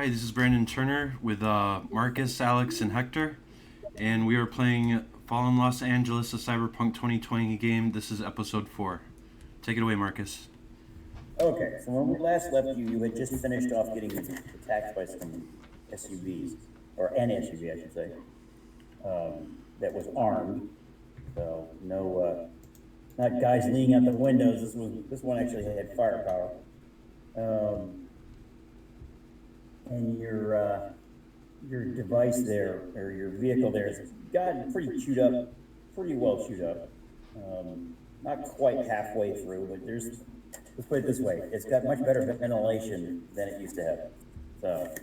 Hi, this is Brandon Turner with Marcus, Alex, and Hector, and we are playing Fallen Los Angeles, a Cyberpunk 2020 game. This is episode 4. Take it away, Marcus. Okay, so when we last left you, you had just finished off getting attacked by some SUVs, or an SUV, I should say, that was armed. So not guys leaning out the windows. This one actually had firepower. And your device there, or your vehicle there, has gotten pretty chewed up, pretty well chewed up. Not quite halfway through, but let's put it this way, it's got much better ventilation than it used to have. So,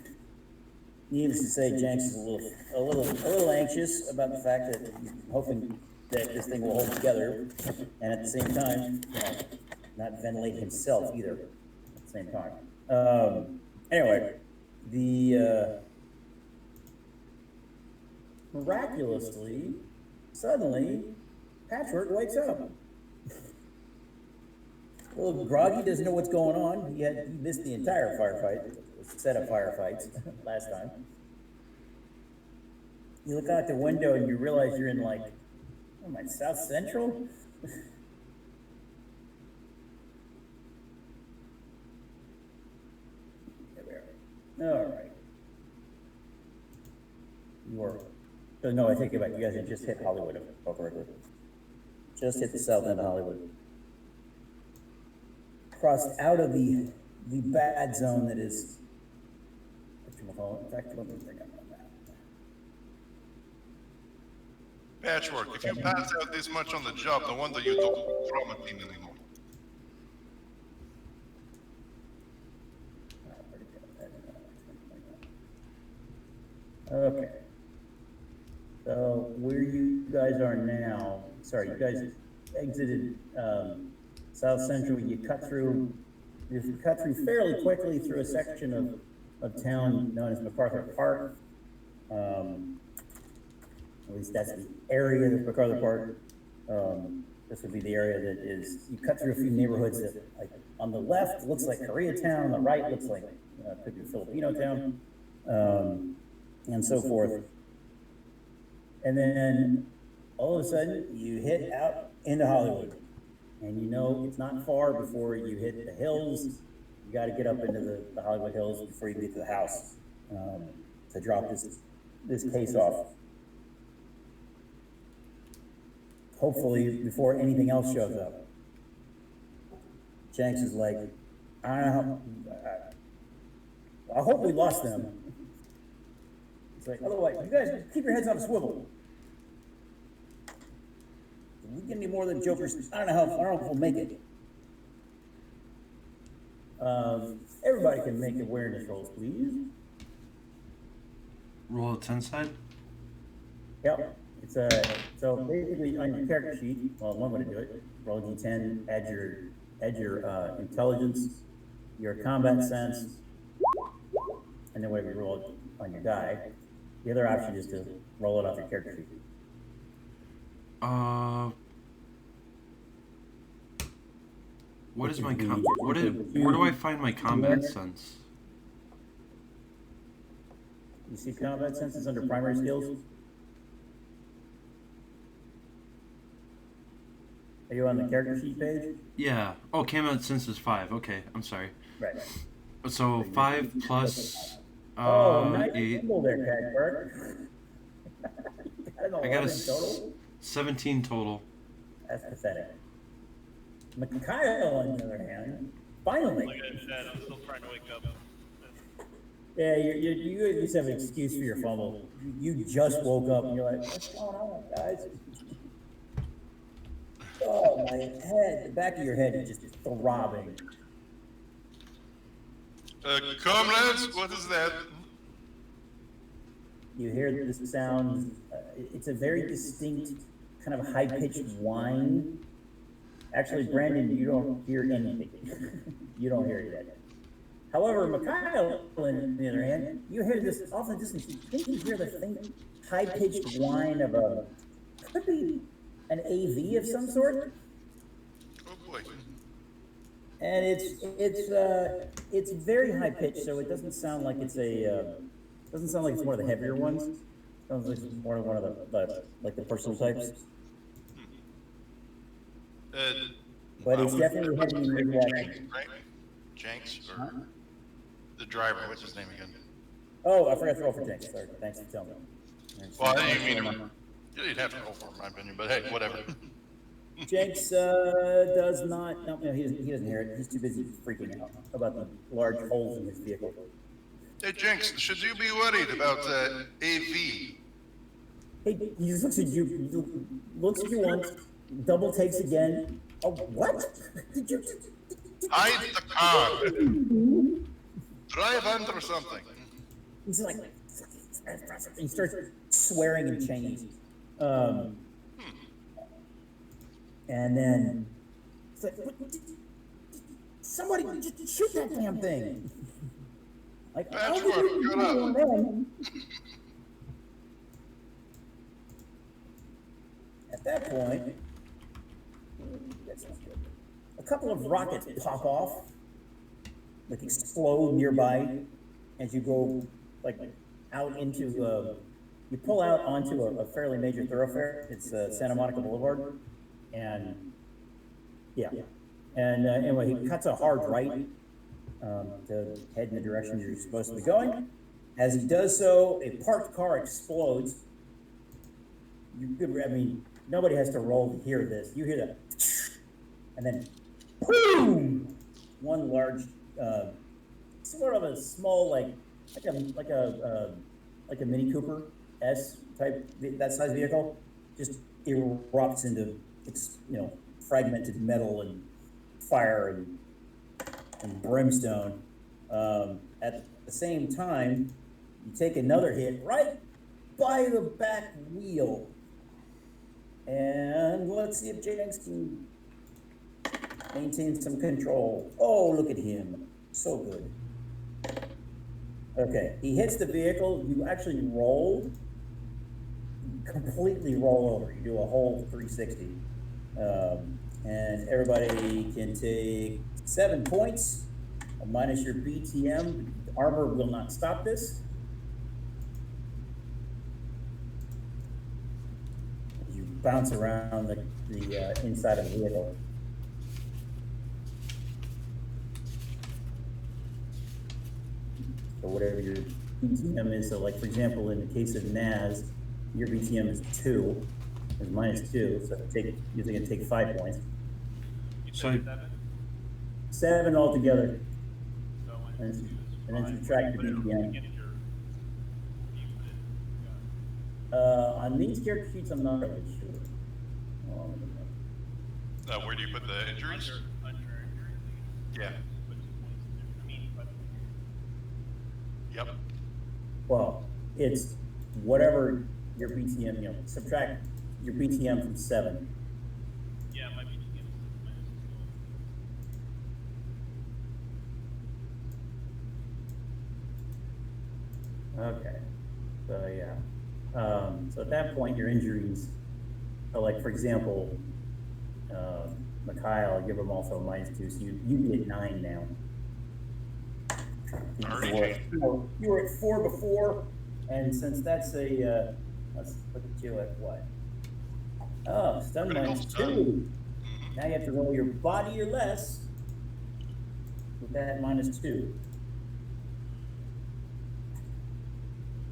needless to say, Jenks is a little anxious about the fact that he's hoping that this thing will hold together, and at the same time, not ventilate himself either at the same time. Anyway, miraculously, suddenly, Patchwork wakes up. A little groggy, doesn't know what's going on. He missed the entire firefight, set of firefights last time. You look out the window and you realize you're in South Central? There we are. All right. No, I take it back. You guys had just hit Hollywood. Just hit the south end of Hollywood. Crossed out of the bad zone that is. In fact, let me bring up my map. Patchwork, if you pass out this much on the job, no wonder you don't trauma team anymore. Okay. So where you guys are now, sorry, you guys exited South Central. You cut through fairly quickly through a section of town known as MacArthur Park. At least that's the area that's MacArthur Park. This would be the area that is, you cut through a few neighborhoods that, like, on the left looks like Koreatown, on the right looks like could be Filipino town, and so forth. And then all of a sudden you hit out into Hollywood. And you know it's not far before you hit the hills. You got to get up into the Hollywood Hills before you get to the house to drop this case off. Hopefully before anything else shows up. Jenks is like, I don't know. I hope we lost them. It's like, otherwise, you guys keep your heads on a swivel. We get any more than Jokers. I don't know if we'll make it. Everybody can make awareness rolls, please. Roll a 10 side? Yep. So basically on your character sheet, well, one way to do it, roll a d10, add your intelligence, your combat sense, and then whatever you roll on your die. The other option is to roll it off your character sheet. What is my where do I find my combat sense? You see combat sense is under primary skills? Are you on the character sheet page? Yeah. Oh, combat sense is 5. Okay, I'm sorry. Right. So 5 plus nice 8. There, I got a total? 17 total. That's pathetic. Mikhail, on the other hand, finally. Like I said, I'm still trying to wake up. Yeah, you just have an excuse for your fumble. You just woke up and you're like, what's going on, guys? Oh, my head, the back of your head is just throbbing. Comrades, what is that? You hear this sound, it's a very distinct kind of high-pitched whine. Actually, Brandon, you don't hear anything. You don't hear it yet. However, Mikhail, on the other hand, you hear this off in the distance. You think you hear the faint, high-pitched whine of could be an AV of some sort? Oh boy. and it's very high pitched, so it doesn't sound like it's one of the heavier ones. It sounds like it's more one of the like the personal types. But it's definitely heavy in your direction. Right? Jenks or the driver? What's his name again? Oh, I forgot to roll for Jenks. Sorry, thanks for telling me. Well, I didn't mean to. You didn't have to roll for him, in my opinion, but hey, whatever. Jenks does not. No, he doesn't hear it. He's too busy freaking out about the large holes in his vehicle. Hey, Jenks, should you be worried about AV? Hey, he just looks at you, looks at you once, double takes again. Oh, what? Did you? Hide the car. Drive under something. He's like, he starts swearing in Chinese. And then it's like, somebody just shoot that damn thing. Like, Patchwork, shut up. At that point, a couple of rockets pop off, like explode nearby as you go like out into you pull out onto a fairly major thoroughfare. It's Santa Monica Boulevard, and yeah, and anyway, he cuts a hard right to head in the direction you're supposed to be going. As he does so, a parked car explodes. I mean, nobody has to roll to hear this. You hear the, and then, boom! One large, sort of a small, like a Mini Cooper S type, that size vehicle, just erupts into, fragmented metal and fire and brimstone. At the same time, you take another hit right by the back wheel. And let's see if Jenks can maintain some control. Oh, look at him. So good. Okay, he hits the vehicle. You actually roll, completely roll over. You do a whole 360. And everybody can take 7 points, minus your BTM. Armor will not stop this. You bounce around the inside of the vehicle. So whatever your BTM is, so like for example, in the case of Naz, your BTM is 2, is minus 2, so you're going to take 5 points. So 7 altogether. And then subtract the BTM. On these character sheets, I'm not really sure. Where do you put the injuries? Yeah. Yep. Well, it's whatever your BTM, subtract your BTM from 7. Yeah, my BTM is minus 12. Okay. So yeah. So at that point, your injuries are like, for example, Mikhail, give him also a minus 2, so you'd be at 9 now. You were at 4 before, and since that's a, let's look at you at what? Oh, stun minus 2. Now you have to roll your body or less with that minus 2.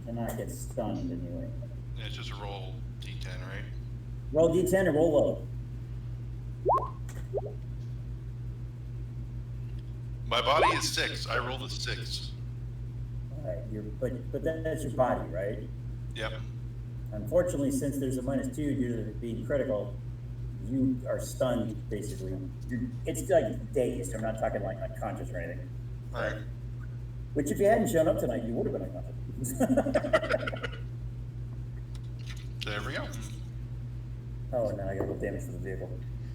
Cannot get stunned anyway. Yeah, it's just a roll D10, right? Roll D10 or roll low. My body is 6. I rolled a 6. All right, but that's your body, right? Yep. Unfortunately, since there's a minus 2 due to it being critical, you are stunned basically. It's like dazed. I'm not talking like unconscious or anything. All right. Which, if you hadn't shown up tonight, you would have been unconscious. There we go. Oh, now I got a little damage to the vehicle.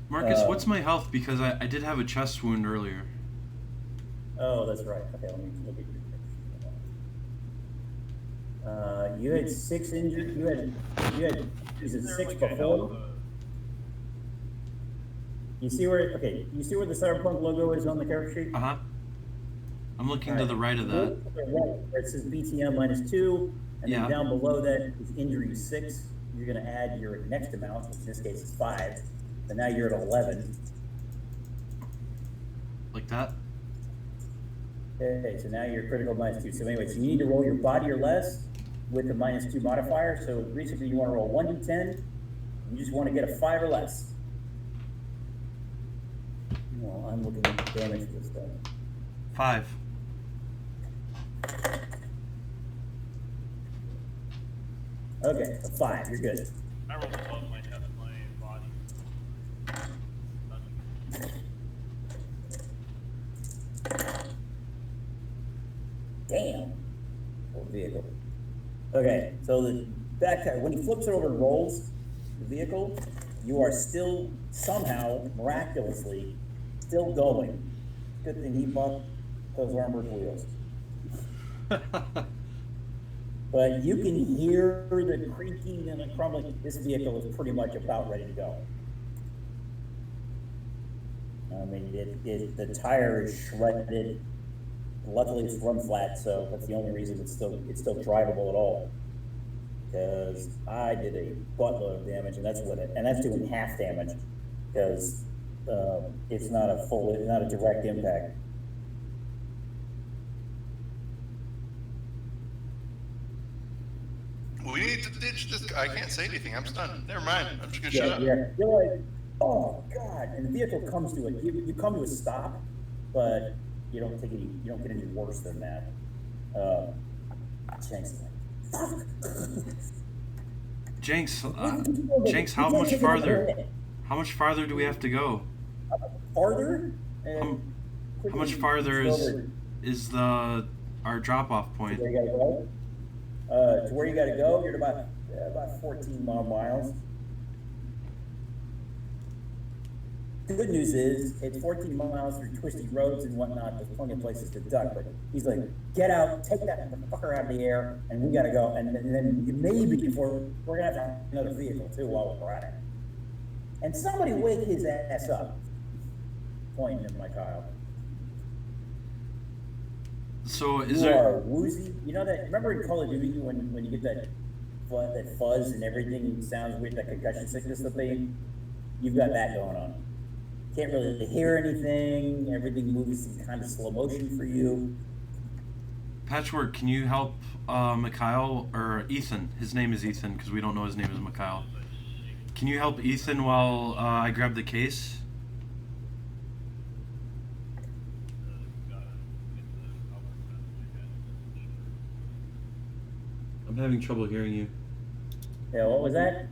Marcus, what's my health? Because I did have a chest wound earlier. Oh, that's right. Okay, let me look at your. You had 6 injured. You had is it 6 before? You see where? Okay, you see where the Cyberpunk logo is on the character sheet? Uh-huh. I'm looking All to the right of that. Look to the right, where it says BTM -2, and Yeah. then down below that is injury 6. You're going to add your next amount, which in this case is 5. So now you're at 11. Like that? Okay, so now you're critical -2. So anyway, so you need to roll your body or less with the -2 modifier. So basically you want to roll 1d10. You just want to get a 5 or less. Well, I'm looking at the damage for this thing. 5. Okay, a 5, you're good. I rolled above my body. Damn. Poor vehicle. Okay, so the backpack, when he flips it over and rolls the vehicle, you are still somehow, miraculously, still going. Good thing he bought those armored wheels. But you can hear the creaking and the crumbling. This vehicle is pretty much about ready to go. I mean, the tire is shredded. Luckily, it's run flat, so that's the only reason it's still drivable at all. Because I did a buttload of damage, and that's doing half damage, because it's not a direct impact. We need to ditch this guy. I can't say anything. I'm stunned. Never mind. I'm just gonna Yeah, shut up. yeah. You're like, oh god, and the vehicle comes to it. You come to a stop, but you don't get any worse than that. Jenks, fuck. Jenks, how much farther? How much farther do we have to go? Farther? How much farther is our drop-off point? Where you gotta go? To where you gotta go, you're about 14 miles. The good news is, it's 14 miles through twisty roads and whatnot. There's plenty of places to duck, but he's like, get out, take that motherfucker out of the air, and we gotta go. And then maybe we're gonna have to have another vehicle too while we're at it. And somebody wake his ass up. Pointing at my Kyle. So is You there? are woozy. You know that? Remember in Call of Duty when you get that fuzz and everything sounds weird, that concussion sickness thing? You've got that going on. Can't really hear anything. Everything moves in kind of slow motion for you. Patchwork, can you help Mikhail or Ethen? His name is Ethen because we don't know his name is Mikhail. Can you help Ethen while I grab the case? I'm having trouble hearing you. Yeah, what was that?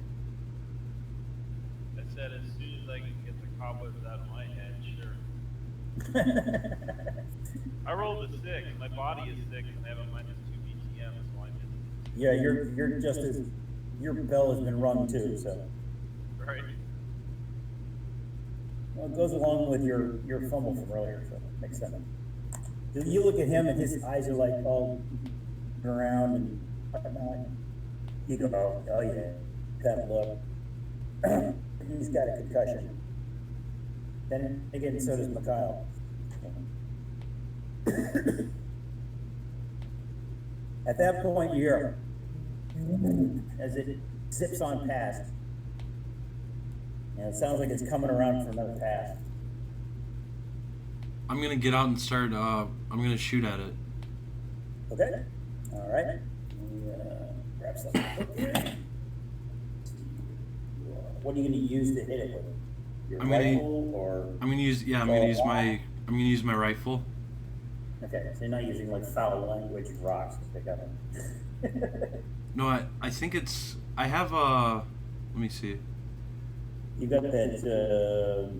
I said as soon as I can get the cobwebs out of my head, sure. I rolled a 6. My body is 6, and I have a -2 BTM, so I'm just... Yeah, you're just as your bell has been rung too, so. Right. Well, it goes along with your fumble from earlier, so it makes sense. You look at him and his eyes are like all around and whatnot. You go, oh yeah, that look. He's got a concussion. Then again, so does Mikhail. At that point, you hear as it zips on past. And it sounds like it's coming around for another pass. I'm gonna get out and start. I'm gonna shoot at it. Okay. All right. Let me, grab something. What are you going to use to hit it with? Your rifle or? I'm gonna use my rifle. Okay, so you're not using like foul language rocks to pick up. No, I think it's. I have a. Let me see. You got that.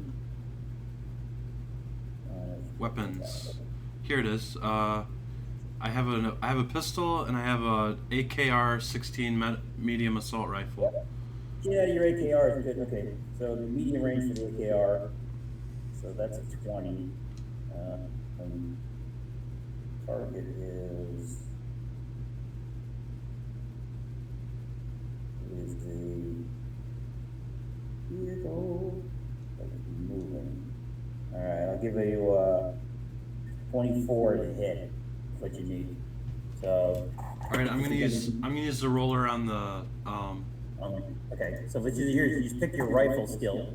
Weapons. Here it is. I have a pistol and I have a AKR-16 medium assault rifle. Yeah, your AKR is good. Okay, so the medium range for the AKR. So that's a 20. Target is the vehicle that is moving. give you 24 to hit. That's what you need. So. All right, I'm gonna use the roller on the Okay, so what you just pick your rifle skill.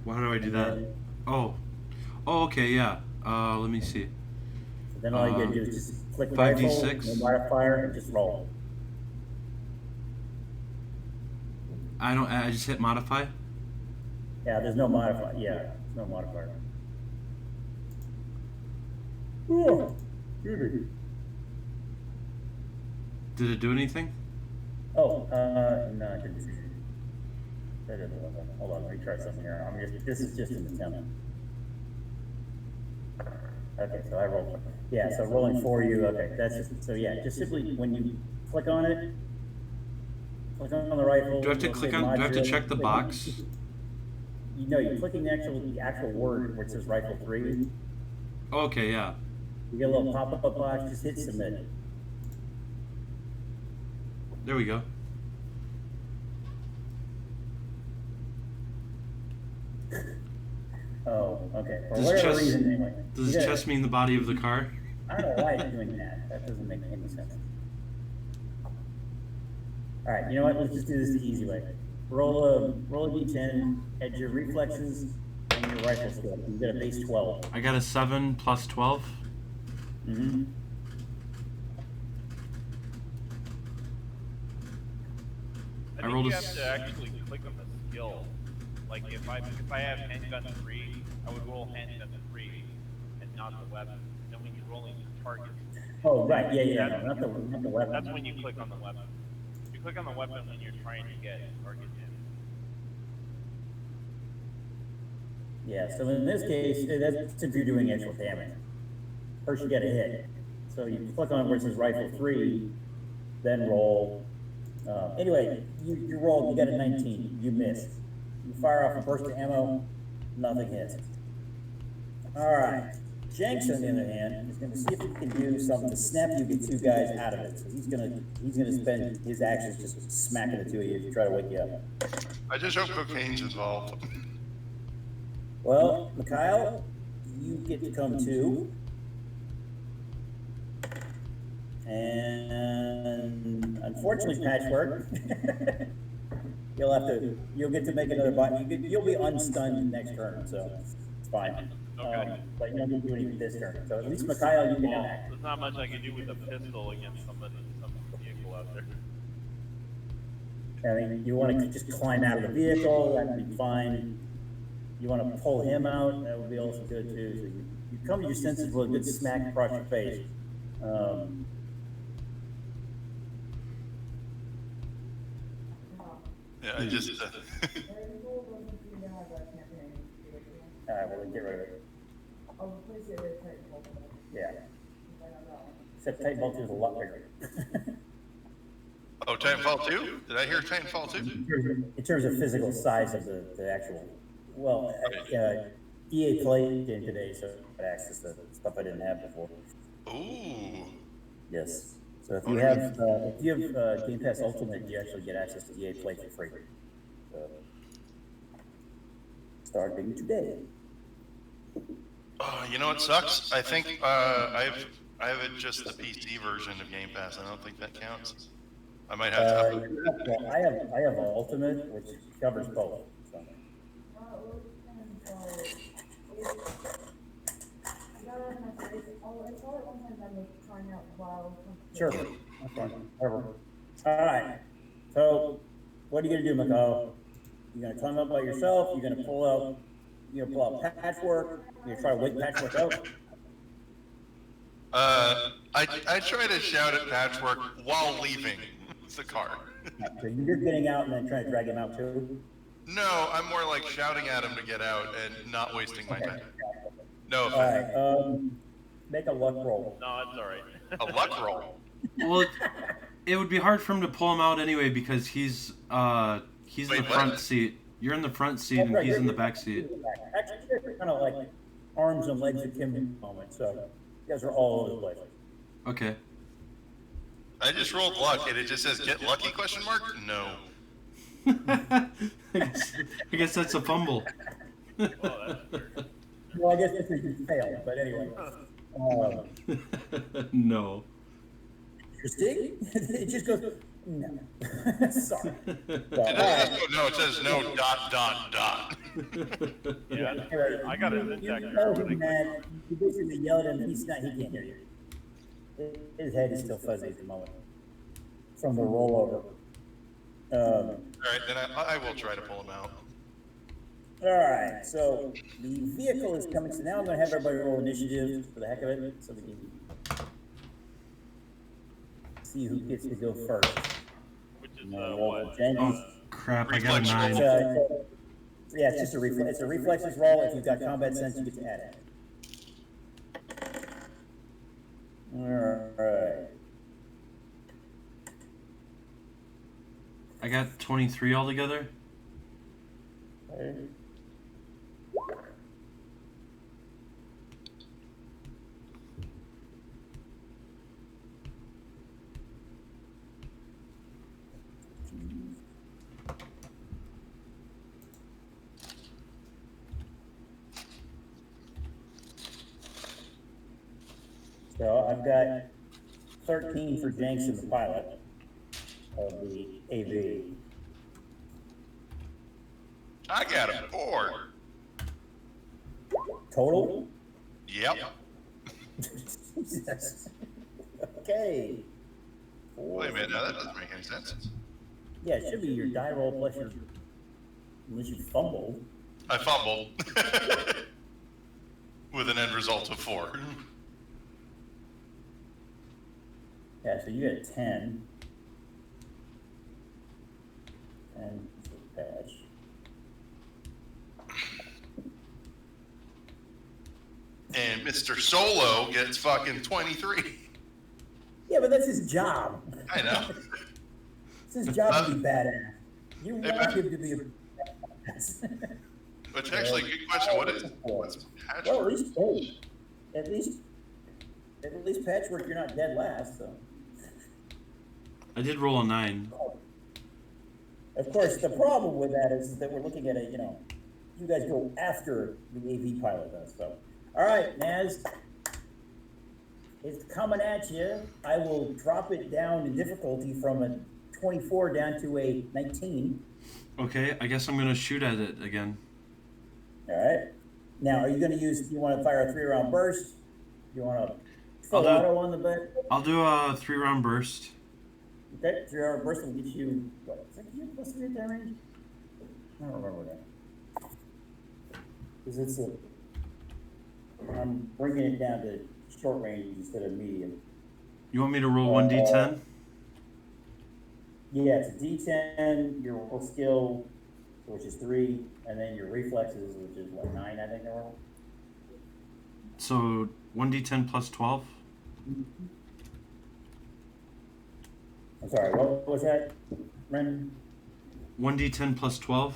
How do I do that? Oh, okay, yeah. Let me see. So then all you gotta do is just click 5d6. rifle, no modifier, and just roll. I just hit modify. Yeah, there's no modifier. Yeah, there's no modifier. Ooh, excuse me. Did it do anything? Oh, no, I didn't see it. That is hold on, let me try something here. This is just an attempt. Okay, so I rolled. Yeah, so rolling for you. Okay, that's just, so yeah, just simply when you click on it, click on the rifle. Do I have to click on? Do I have to check the box? You know, you're clicking the actual word where it says rifle 3. Okay, yeah. You get a little pop-up box. Just hit submit. There we go. Oh, okay. For whatever reason, anyway. Does the chest mean the body of the car? I don't know why it's doing that. That doesn't make any sense. All right, you know what? Let's just do this the easy way. Roll a d10, add your reflexes, and your rifle skill. You get a base 12. I got a 7 plus 12. Mm-hmm. I think you have to actually click on the skill. Like if I have handgun 3, I would roll handgun 3 and not the weapon. Then when you're rolling your target. Oh right, yeah, no, not the weapon. That's when you click on the weapon. You click on the weapon when you're trying to get target in. Yeah, so in this case, that's if you're doing actual damage. First you get a hit. So you click on where it says rifle 3, then roll. Anyway, you rolled, you got a 19, you missed. You fire off a burst of ammo, nothing hits. All right, Jenks on the other hand is going to see if he can do something to snap you, get 2 guys out of it. So he's gonna spend his actions just smacking the 2 of you to try to wake you up. I just hope cocaine's involved. Well, Mikhail, you get to come too. And unfortunately, Patchwork, you'll get to make another button. You'll be unstunned next turn, so it's fine. Okay. But you don't need to do anything this turn. So at least Mikhail, you can act. There's not much I can do with a pistol against some vehicle out there. I mean, you want to just climb out of the vehicle, that would be fine. You want to pull him out, that would be also good too. So you come to your senses with a good smack across your face. Yeah, I just. All right, well, then get rid of it. Yeah. Except Titanfall 2 is a lot bigger. Oh, Titanfall 2? Did I hear Titanfall 2? In terms of physical size of the actual, well, EA played in today, so I had access to stuff I didn't have before. Ooh. Yes. So if you have Game Pass Ultimate, you actually get access to EA Play for free. So, starting today. You know what sucks? I think I have it just the PC version of Game Pass. I don't think that counts. I might have to. Well, I have Ultimate, which covers both. So. Sure. That's fine. Whatever. All right. So, what are you gonna do, Mikhail? You're gonna climb up by yourself. You're gonna pull out Patchwork. You're gonna try to wake Patchwork out. I try to shout at Patchwork while leaving the car. So you're getting out and then trying to drag him out too. No, I'm more like shouting at him to get out and not wasting my time. No All offense. right. Make a luck roll. No, it's all right. A luck roll. Well, it would be hard for him to pull him out anyway because he's in the front seat. You're in the front seat and he's in the back seat. Actually, you're kind of like arms and legs akimbo moment. So you guys are all over the place. Okay. I just rolled luck and it just says get lucky question mark? No. I guess that's a fumble. that's weird. Well, I guess this is just failed, but anyway. No. Interesting. It just goes, no. Sorry. It Well, doesn't go no, it says no dot dot dot. Yeah, that's weird. I got a syntax You error tell when him I that, you basically yelled at him, he can't hear you. His head is still fuzzy at the moment from the rollover. All right, then I will try to pull him out. All right, so the vehicle is coming. So now I'm going to have everybody roll initiative for the heck of it, so we can see who gets to go first. which is Roll what? for Jenkins. Oh crap! I got a Reflex 9. Yeah, it's just a reflex. It's a reflexes roll. If you've got combat sense, you get to add it. All right. I got 23 altogether. Okay. So I've got 13 for Jenks and the pilot of the AV. I got a 4. Total? Yep. Jesus. Okay. Wait a minute, now that doesn't make any sense. Yeah, it should be your die roll plus your, unless you fumbled. I fumbled. With an end result of 4. Yeah, so you got a 10. And patch. And Mr. Solo gets fucking 23. Yeah, but that's his job. I know. It's his job to be badass. You Hey, want man. him to be a badass. Which actually, good question. What's Well, patchwork? at least patchwork, you're not dead last, so. I did roll a 9. Of course, the problem with that is that we're looking at a, you guys go after the AV pilot does, so. All right, Naz, it's coming at you. I will drop it down in difficulty from a 24 down to a 19. Okay, I guess I'm gonna shoot at it again. All right. Now, are you going to do you want to fire a 3-round burst? Do you want to full I'll do- auto on the bet? I'll do a 3-round burst. Okay, 3-round burst will get you, what, is that you plus 3 at that range? I don't remember that. Because it's I'm bringing it down to short range instead of medium. You want me to roll 1d10? Yeah, it's a D10, your roll skill, which is 3, and then your reflexes, which is what, 9, I think they were. So 1d10 plus 12. I'm sorry, what was that, Ren? 1d10 plus 12.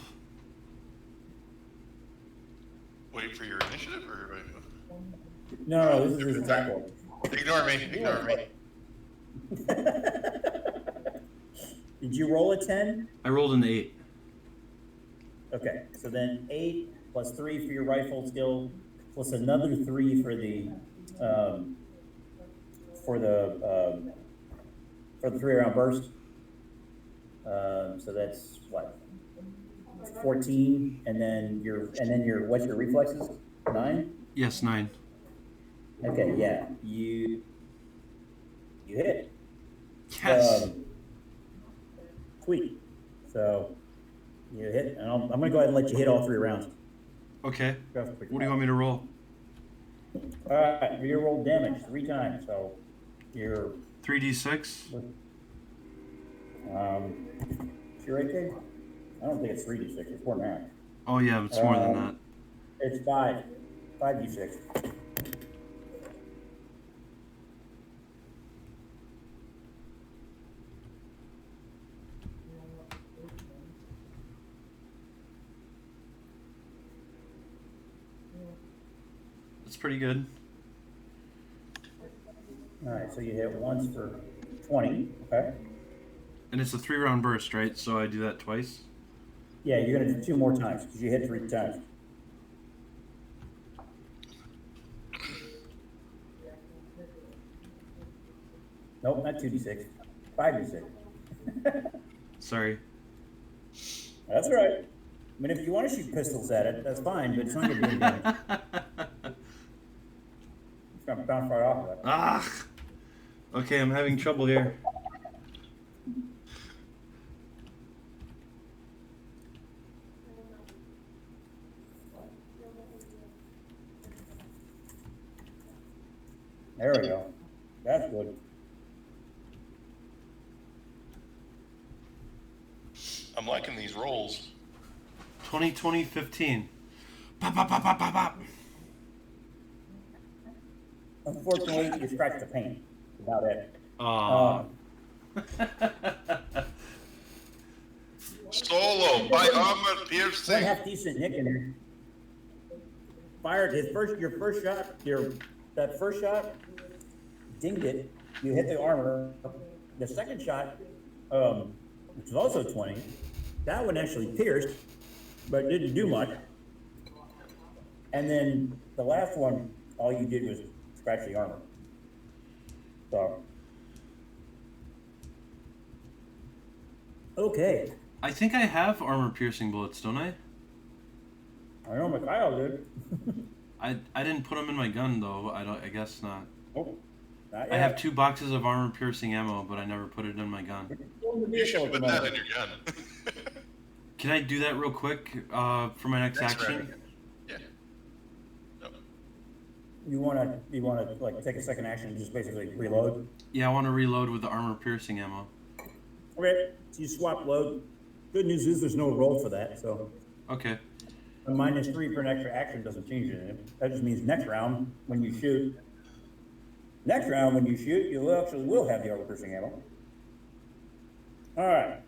Wait for your initiative or No, this is his attack roll. ignore me. Ignore me. Did you roll a 10? I rolled an 8. Okay, so then 8 plus 3 for your rifle skill, plus another 3 for the 3-round burst. So that's what, 14, and then your what's your reflexes? 9. Yes, 9. Okay, yeah, you hit. Yes. Sweet. So you hit, and I'm gonna go ahead and let you hit all 3 rounds. Okay. What do you want me to roll? All right, you roll damage 3 times, so you're 3d6. you right there? I don't think it's 3d6. It's more than that. Oh yeah, it's more than that. It's 5d6. It's pretty good. All right, so you hit once for 20. Okay. And it's a 3-round burst, right? So I do that twice. Yeah, you're gonna do 2 more times because you hit 3 times. Nope, not 2d6. 5d6. Sorry. That's all right. I mean, if you want to shoot pistols at it, that's fine, but it's not going to do any damage. It's going to bounce right off of it. Ah. Okay, I'm having trouble here. There we go. That's good. I'm liking these rolls. 20-20-15. Pop, pop, pop, pop, pop, pop. Unfortunately, you scratched the paint. About it. Aw. Solo by armor One piercing. half decent nick in there. Fired your first shot, that first shot dinged it. You hit the armor. The second shot, which was also 20, that one actually pierced, but didn't do much. And then the last one, all you did was scratch the armor. So, okay. I think I have armor-piercing bullets, don't I? I know Mikhail did. I didn't put them in my gun, though. I guess not. Oh, not yet. I have 2 boxes of armor-piercing ammo, but I never put it in my gun. You should put that in your gun. Can I do that real quick for my next action? round. Yeah. No. You wanna like take a second action and just basically reload? Yeah, I want to reload with the armor-piercing ammo. Okay, so you swap load. Good news is there's no roll for that, so Okay. a -3 for an extra action doesn't change anything. That just means next round when you shoot, you actually will have the armor-piercing ammo. All right.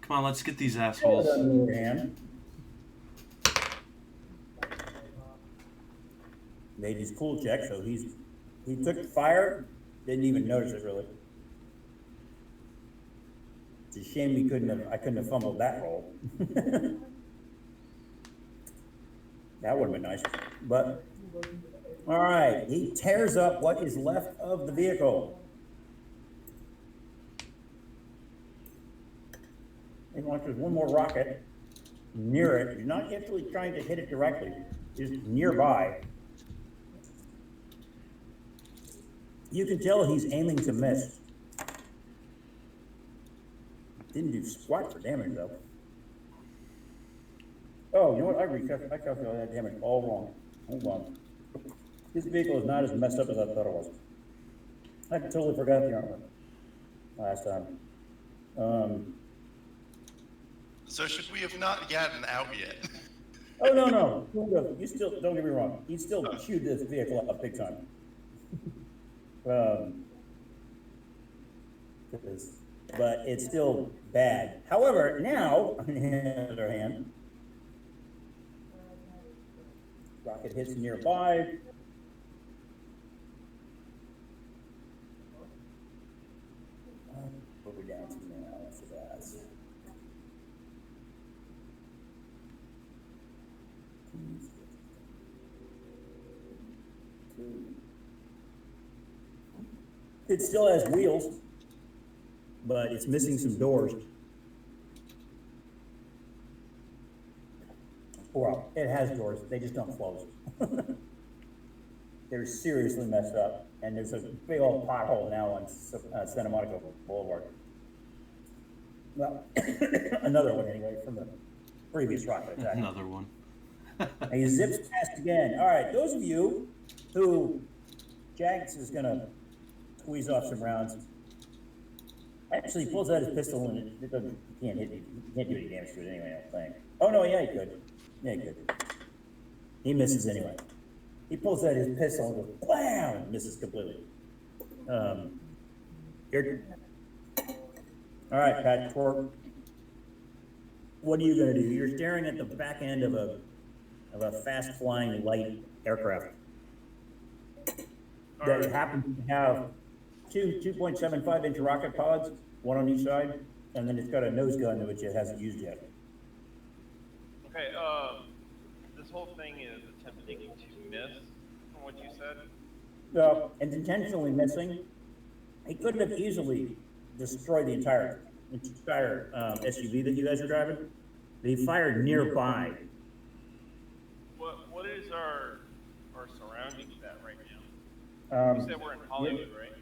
Come on, let's get these On assholes. the other hand, made his cool check, so he took fire, didn't even notice it really. It's a shame I couldn't have fumbled that roll. That would have been nice. But all right, he tears up what is left of the vehicle. He launches one more rocket near it. He's not actually trying to hit it directly, just nearby. You can tell he's aiming to miss. Didn't do squat for damage though. Oh, you know what? I calculated that damage all wrong. Hold on. This vehicle is not as messed up as I thought it was. I totally forgot the armor last time. So should we have not gotten out yet? Oh no. You still, don't get me wrong. You still chewed this vehicle up big time. But it's still bad. However, now, on the other hand, rocket hits nearby. What we're down to now, so that's it still has wheels, but it's missing some doors. Well, it has doors, they just don't close. They're seriously messed up, and there's a big old pothole now on Santa Monica Boulevard. Well, another one anyway from the previous rocket attack. Another one. And he zips past again. All right, those of you who Jax is gonna squeeze off some rounds. Actually, he pulls out his pistol and it doesn't. He can't hit. He can't do any damage to it anyway. I don't think. Oh no, yeah, he could. Yeah, he could. He misses anyway. He pulls out his pistol and goes blam, misses completely. Here. All right, Pat. What are you gonna do? You're staring at the back end of a fast-flying light aircraft that happens to have two 2.75-inch rocket pods, one on each side, and then it's got a nose gun which it hasn't used yet. Okay, this whole thing is attempting to miss, from what you said. So, and intentionally missing, he couldn't have easily destroyed the entire SUV that you guys are driving. But he fired nearby. What is our surroundings at right now? You said we're in Hollywood, right?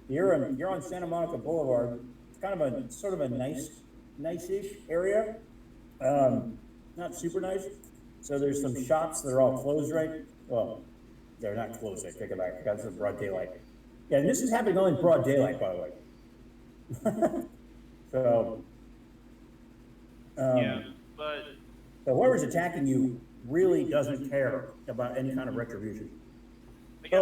You're on Santa Monica Boulevard. It's kind of a sort of a nice-ish area. Not super nice. So there's some shops that are all closed, right? Well, they're not closed. I take it back because it's broad daylight. Yeah, and this is happening only in broad daylight, by the way. So, Yeah, but so whoever's attacking you really doesn't care about any kind of retribution. I guess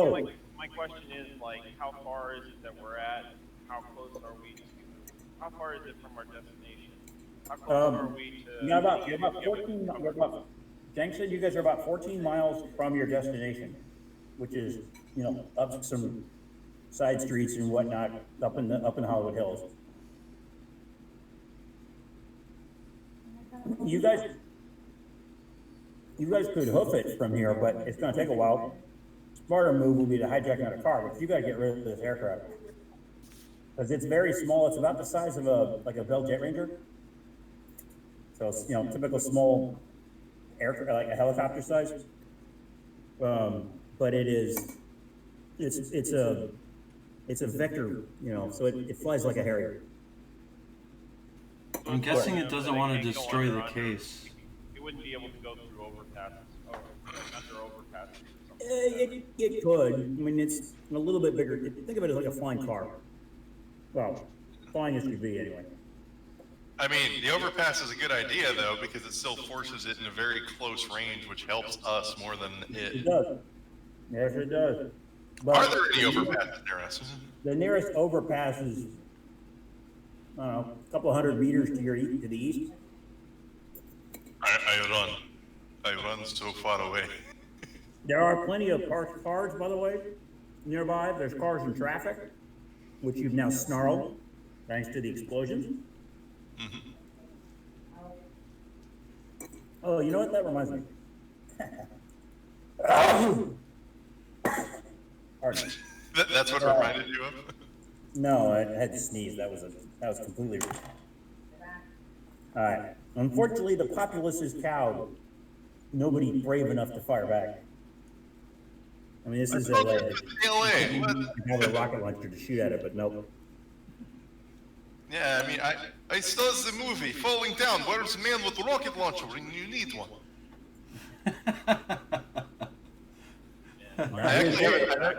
my question is like, how far is it that we're at? How close are we to? How far is it from our destination? How close are we to? You're about 14. Jank said you guys are about 14 miles from your destination, which is up some side streets and whatnot up in Hollywood Hills. You guys could hoof it from here, but it's going to take a while. Smarter move would be to hijack another car, but you got to get rid of this aircraft because it's very small. It's about the size of a Bell Jet Ranger. So it's, typical small aircraft, like a helicopter size. But it's a vector, so it flies like a Harrier. I'm guessing it doesn't want to destroy the case. It wouldn't be able to go through overpasses, under overpasses. It could. I mean, it's a little bit bigger. Think of it as like a flying car. Well, flying SUV anyway. I mean, the overpass is a good idea though because it still forces it in a very close range, which helps us more than it. It does. Yes, it does. But Are there any overpasses near us? the nearest overpass is, I don't know, a couple of hundred meters to the east. I run so far away. There are plenty of parked cars, by the way, nearby. There's cars in traffic, which you've now snarled, thanks to the explosions. Mm-hmm. Oh, you know what? That reminds me. Pardon me. That's what reminded you of? No, I had to sneeze. That was completely. All right. Unfortunately, the populace is cowed. Nobody brave enough to fire back. I mean, this is LA. LA. Have a rocket launcher to shoot at it, but nope. Yeah, I mean, I saw the movie Falling Down. Where's the man with the rocket launcher when you need one? I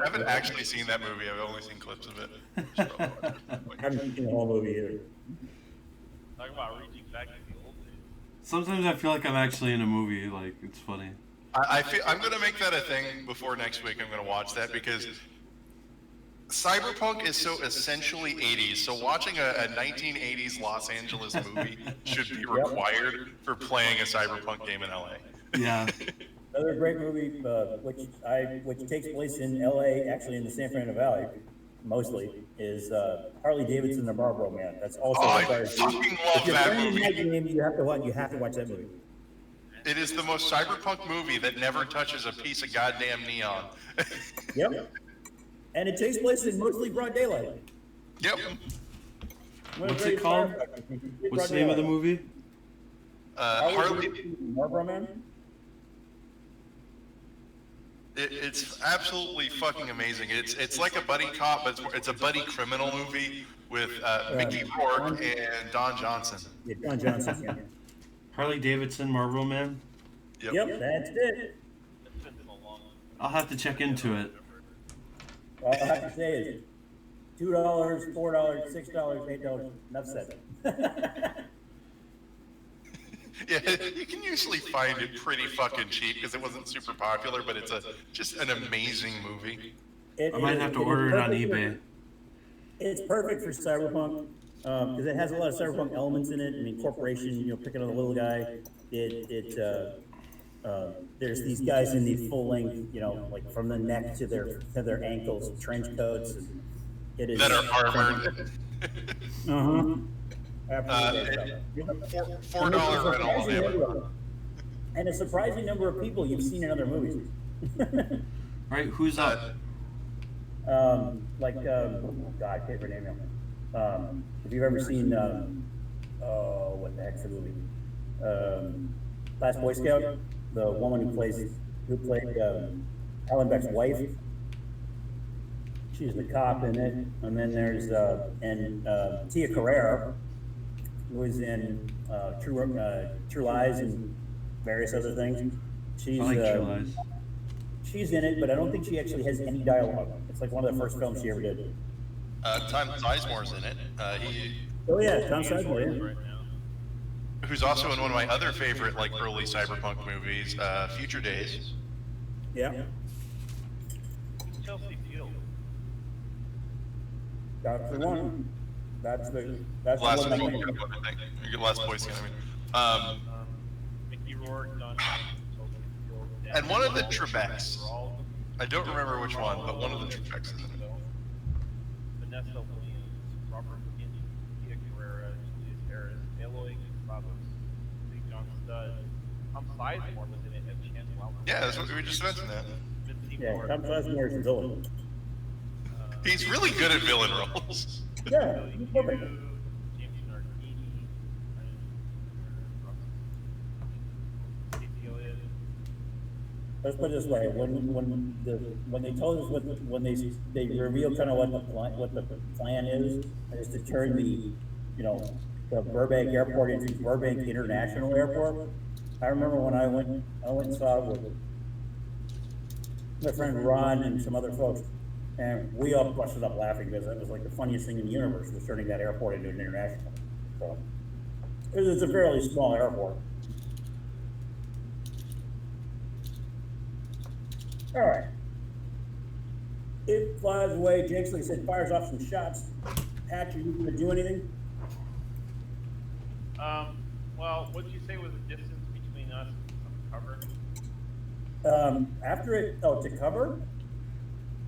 haven't actually seen that movie. I've only seen clips of it. I haven't seen the whole movie either. Talk about reaching back to the old days. Sometimes I feel like I'm actually in a movie. Like, it's funny. I'm gonna make that a thing before next week. I'm gonna watch that because Cyberpunk is so essentially 80s. So watching a 1980s Los Angeles movie should be required for playing a Cyberpunk game in LA. Yeah. Another great movie, which takes place in LA, actually in the San Fernando Valley, mostly, is Harley Davidson and the Marlboro Man. That's also Oh, I required. fucking If love you're that playing movie. that game, you have to watch that movie. It is the most cyberpunk movie that never touches a piece of goddamn neon. Yep. And it takes place in mostly broad daylight. Yep. What's it called? What's the name of the movie? Harley. Marlboro Man. It's absolutely fucking amazing. It's like a buddy cop, but it's a buddy criminal movie with Mickey Rourke and Don Johnson. Yeah, Don Johnson. Yeah. Harley Davidson, Marlboro Man. Yep, that's it. It's been so long. I'll have to check into it. All I have to say is $2, $4, $6, $8. Enough said. Yeah, you can usually find it pretty fucking cheap because it wasn't super popular, but it's just an amazing movie. I might have to order it on eBay. It's perfect for Cyberpunk because it has a lot of Cyberpunk elements in it. I mean, corporation, picking on the little guy. There's these guys in these full length, like from the neck to their ankles, trench coats. And it is That are armored. Absolutely. $4 rental on Amazon. And a surprising number of people you've seen in other movies. Right, who's up? Oh God, I can't remember now. If you've ever seen, oh, what the heck's the movie? Last Boy Scout, the woman who played Alan Beck's wife. She's the cop in it, and then there's Tia Carrere, who was in True Lies and various other things. I like True Lies. She's in it, but I don't think she actually has any dialogue. It's like one of the first films she ever did. Tom Sizemore's in it. Oh yeah, Tom Sizemore. Yeah. Right now. Who's also in one of my other favorite like early cyberpunk movies, Future Days. Yeah. Chelsea Field. That's the one. That's the Last one. Boy Scout, I think. Last Boy Scout, I mean. Mickey Rourke, Don Chelsea Field. And one of the Trebeks. I don't remember which one, but one of the Trebeks is in it. Vanessa Williams, Robert McKinney, Tia Carrera, Julius Harris, Eloy Gonzalez, Big John Studd, Tom Sizemore was in it as Chance Wilder. Yeah, that's what we just mentioned that. Yeah, Tom Sizemore is the villain. He's really good at villain roles. Yeah, he's perfect. James Nardini, Stacey Elliott. Let's put it this way: when they told us when they reveal kind of what the plan is to turn the Burbank Airport into Burbank International Airport. I remember when I went and saw it with my friend Ron and some other folks, and we all busted up laughing because it was like the funniest thing in the universe was turning that airport into an international. So it's a fairly small airport. All right. It flies away. Jake's, like I said, fires off some shots. Patch, are you going to do anything? Well, what did you say was the distance between us and cover? To cover?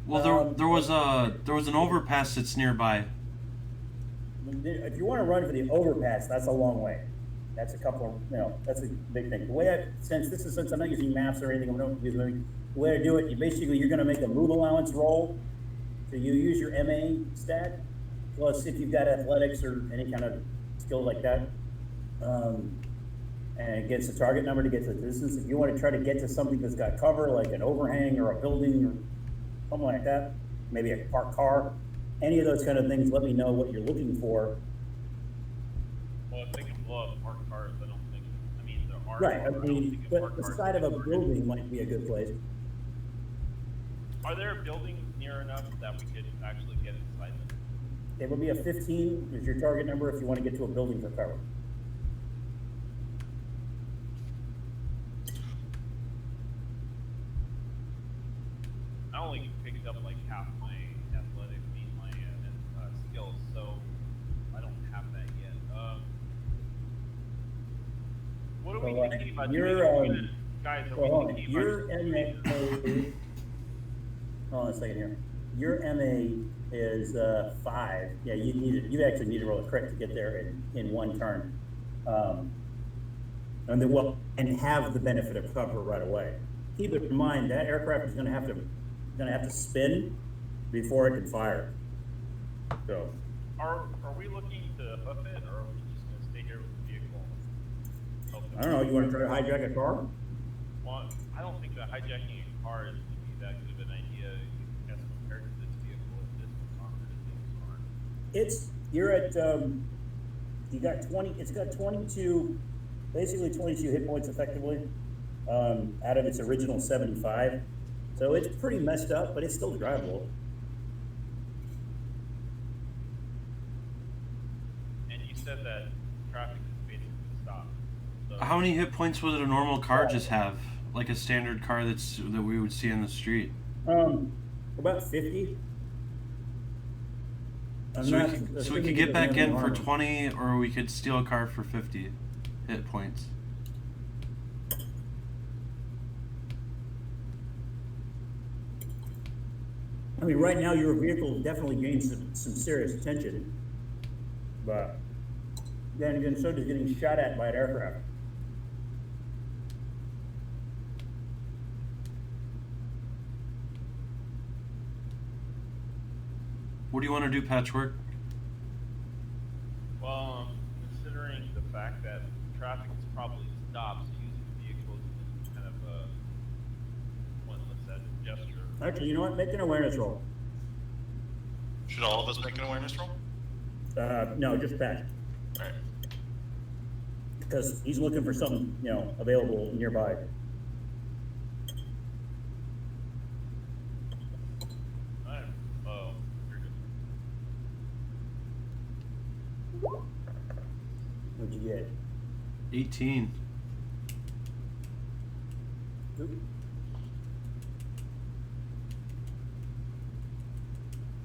Well, there was an overpass that's nearby. If you want to run for the overpass, that's a long way. That's a couple of, that's a big thing. The way since I'm not using maps or anything, the way I do it, you're going to make a move allowance roll. So you use your MA stat, plus if you've got athletics or any kind of skill like that, and it gets the target number to get to the distance. If you want to try to get to something that's got cover, like an overhang or a building or something like that, maybe a parked car, any of those kind of things, let me know what you're looking for. Well, if they can blow up parked cars, I don't think. I mean, there are. Right. But the side of a building might be a good place. Are there buildings near enough that we could actually get inside them? It will be a 15 is your target number if you want to get to a building for cover. I only picked up like half my athletics, my skills, so I don't have that yet. What are we thinking about doing? Guys, are we thinking your about MA, hold on a second here. Your MA is 5. Yeah, you actually need to roll a crit to get there in one turn. And have the benefit of cover right away. Keep it in mind that aircraft is going to have to spin before it can fire. So, are we looking to hoof it, or are we just going to stay here with the vehicle? I don't know. You want to try to hijack a car? Well, I don't think that hijacking a car is going to be that good of an idea as compared to this vehicle if this was on this car. You're at you got 20. It's got 22, basically 22 hit points effectively out of its original 75. So it's pretty messed up, but it's still drivable. And you said that traffic is basically stopped. So How many hit points would a normal car just have? Like a standard car that we would see on the street? About 50. So we could get back in for 20, or we could steal a car for 50 hit points. I mean, right now your vehicle definitely gains some serious attention, but then again, so does getting shot at by an aircraft. What do you want to do, Patchwork? Well, considering the fact that traffic is probably stopped, using vehicles is kind of a pointless gesture. Actually, you know what? Make an awareness roll. Should all of us make an awareness roll? No, just Pat. All right. Because he's looking for something, available nearby. Oh, very good. What'd you get? 18. Oop.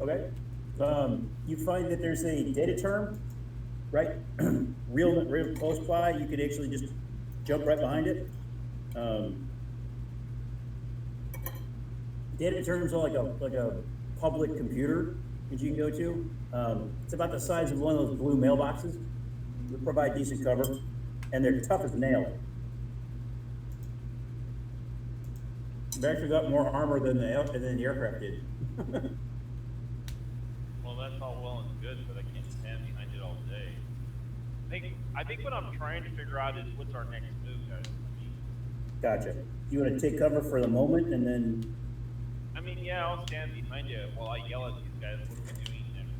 Okay. You find that there's a data term, right? real close by. You could actually just jump right behind it. Data terms are like a public computer that you can go to. It's about the size of one of those blue mailboxes. They provide decent cover, and they're tough as nails. They've actually got more armor than the aircraft did. Well, that's all well and good, but I can't stand behind it all day. I think what I'm trying to figure out is what's our next move, guys. Gotcha. You want to take cover for the moment, and then. I mean, yeah, I'll stand behind you while I yell at these guys. What are we doing next?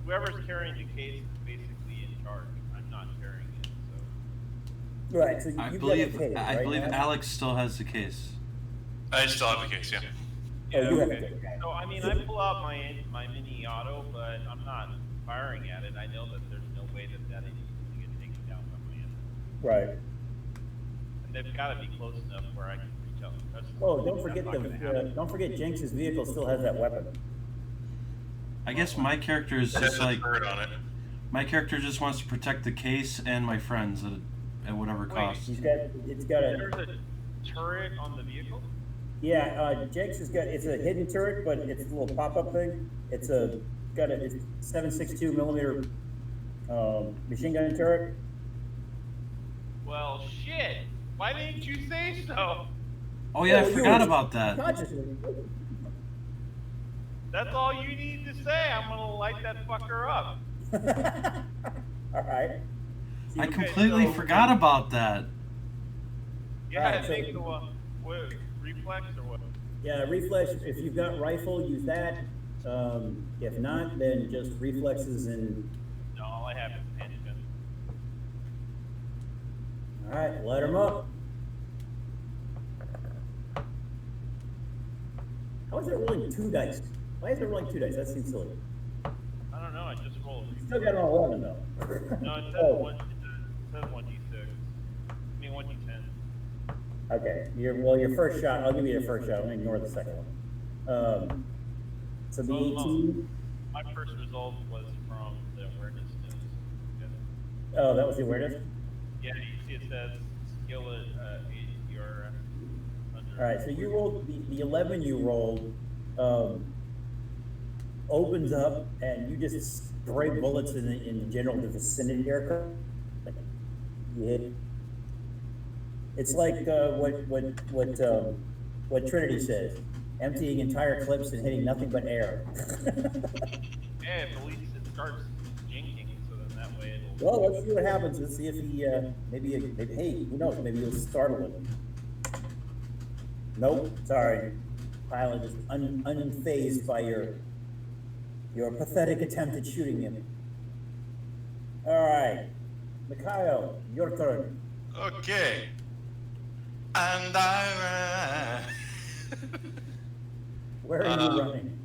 whoever's carrying the case is basically in charge. I'm not carrying it, so. Right. So I you've believe got the case, I right believe now? Alex still has the case. I still have the case, yeah. Oh, you have okay. the case. So I mean, I pull out my mini auto, but I'm not firing at it. I know that there's no way that is going to get taken down by my end. Right. And they've got to be close enough where I can reach out. Oh, don't forget Jenks's vehicle still has that weapon. I guess my character is It has just a like turret on it. my character just wants to protect the case and my friends at whatever cost. It's got a There's a turret on the vehicle. Jenks has got it's a hidden turret, but it's a little pop-up thing. It's 7.62 millimeter machine gun turret. Well, shit. Why didn't you say so? Oh yeah, I you forgot were about that. Consciously. That's all you need to say. I'm gonna light that fucker up. All right. I completely forgot about that. Yeah, Alright, I think the what, reflex or what? Yeah, reflex. If you've got rifle, use that. If not, then just reflexes and. No, all I have is handgun. All right, light them up. How is it rolling 2 dice? Why is it rolling 2 dice? That seems silly. I don't know. I just rolled. Still got an 11 though. No, it says Oh. one. It says 1d6. I mean 1d10. Okay, your first shot. I'll give you your first shot. I'm gonna ignore the second one. So the 18. My first result was from the awareness news. Oh, that was the awareness. Yeah, you see it says skill at ADR. All right, so you rolled the 11. You rolled opens up, and you just spray bullets in general the vicinity aircraft. You hit. It's like what Trinity says: emptying entire clips and hitting nothing but air. Yeah, at least it starts jinking, so then that way it'll. Well, let's see what happens. Let's see if he maybe hey, who knows? Maybe he'll startle him. Nope, sorry. Pilot is unfazed by your pathetic attempt at shooting him. All right, Mikhail, your turn. Okay. And I Where are you running?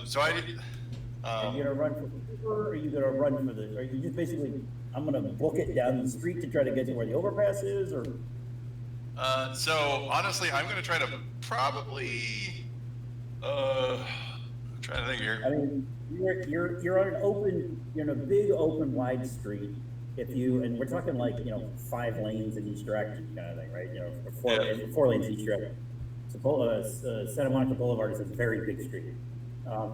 so I did. Are you gonna run for cover, or are you gonna run for the? Are you just basically? I'm gonna book it down the street to try to get to where the overpass is, or? So honestly, I'm gonna try to probably. I'm trying to think here. I mean, you're on an open, you're in a big open wide street. And we're talking like 5 lanes in each direction kind of thing, right? Four lanes each direction. So Santa Monica Boulevard is a very big street.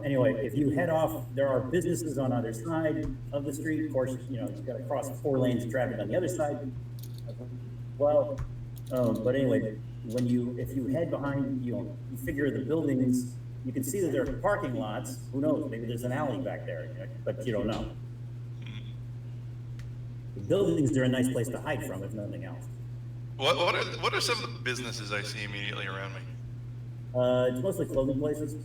Anyway, if you head off, there are businesses on either side of the street. Of course, you've got to cross 4 lanes of traffic on the other side. Well, but anyway, if you head behind, you figure the buildings you can see that there are parking lots. Who knows? Maybe there's an alley back there, but you don't know. The buildings are a nice place to hide from, if nothing else. What are some of the businesses I see immediately around me? It's mostly clothing places,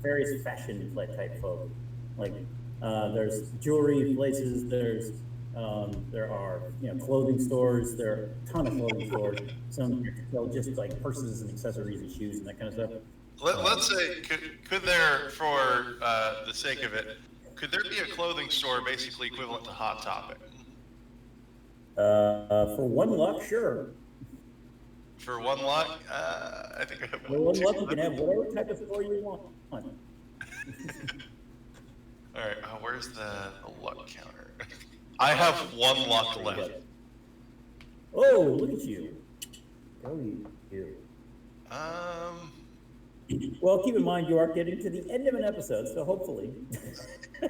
various fashion type folk. Like there's jewelry places. There are clothing stores. There are a ton of clothing stores. Some sell just like purses and accessories and shoes and that kind of stuff. Let's say, could there, for the sake of it, could there be a clothing store basically equivalent to Hot Topic? For one luck, sure. For one luck, I think I have For one luck, you can have whatever type of store you want. All right, where's the luck counter? I have one luck left. Oh, look at you. Go you. Well, keep in mind you are getting to the end of an episode, so hopefully. I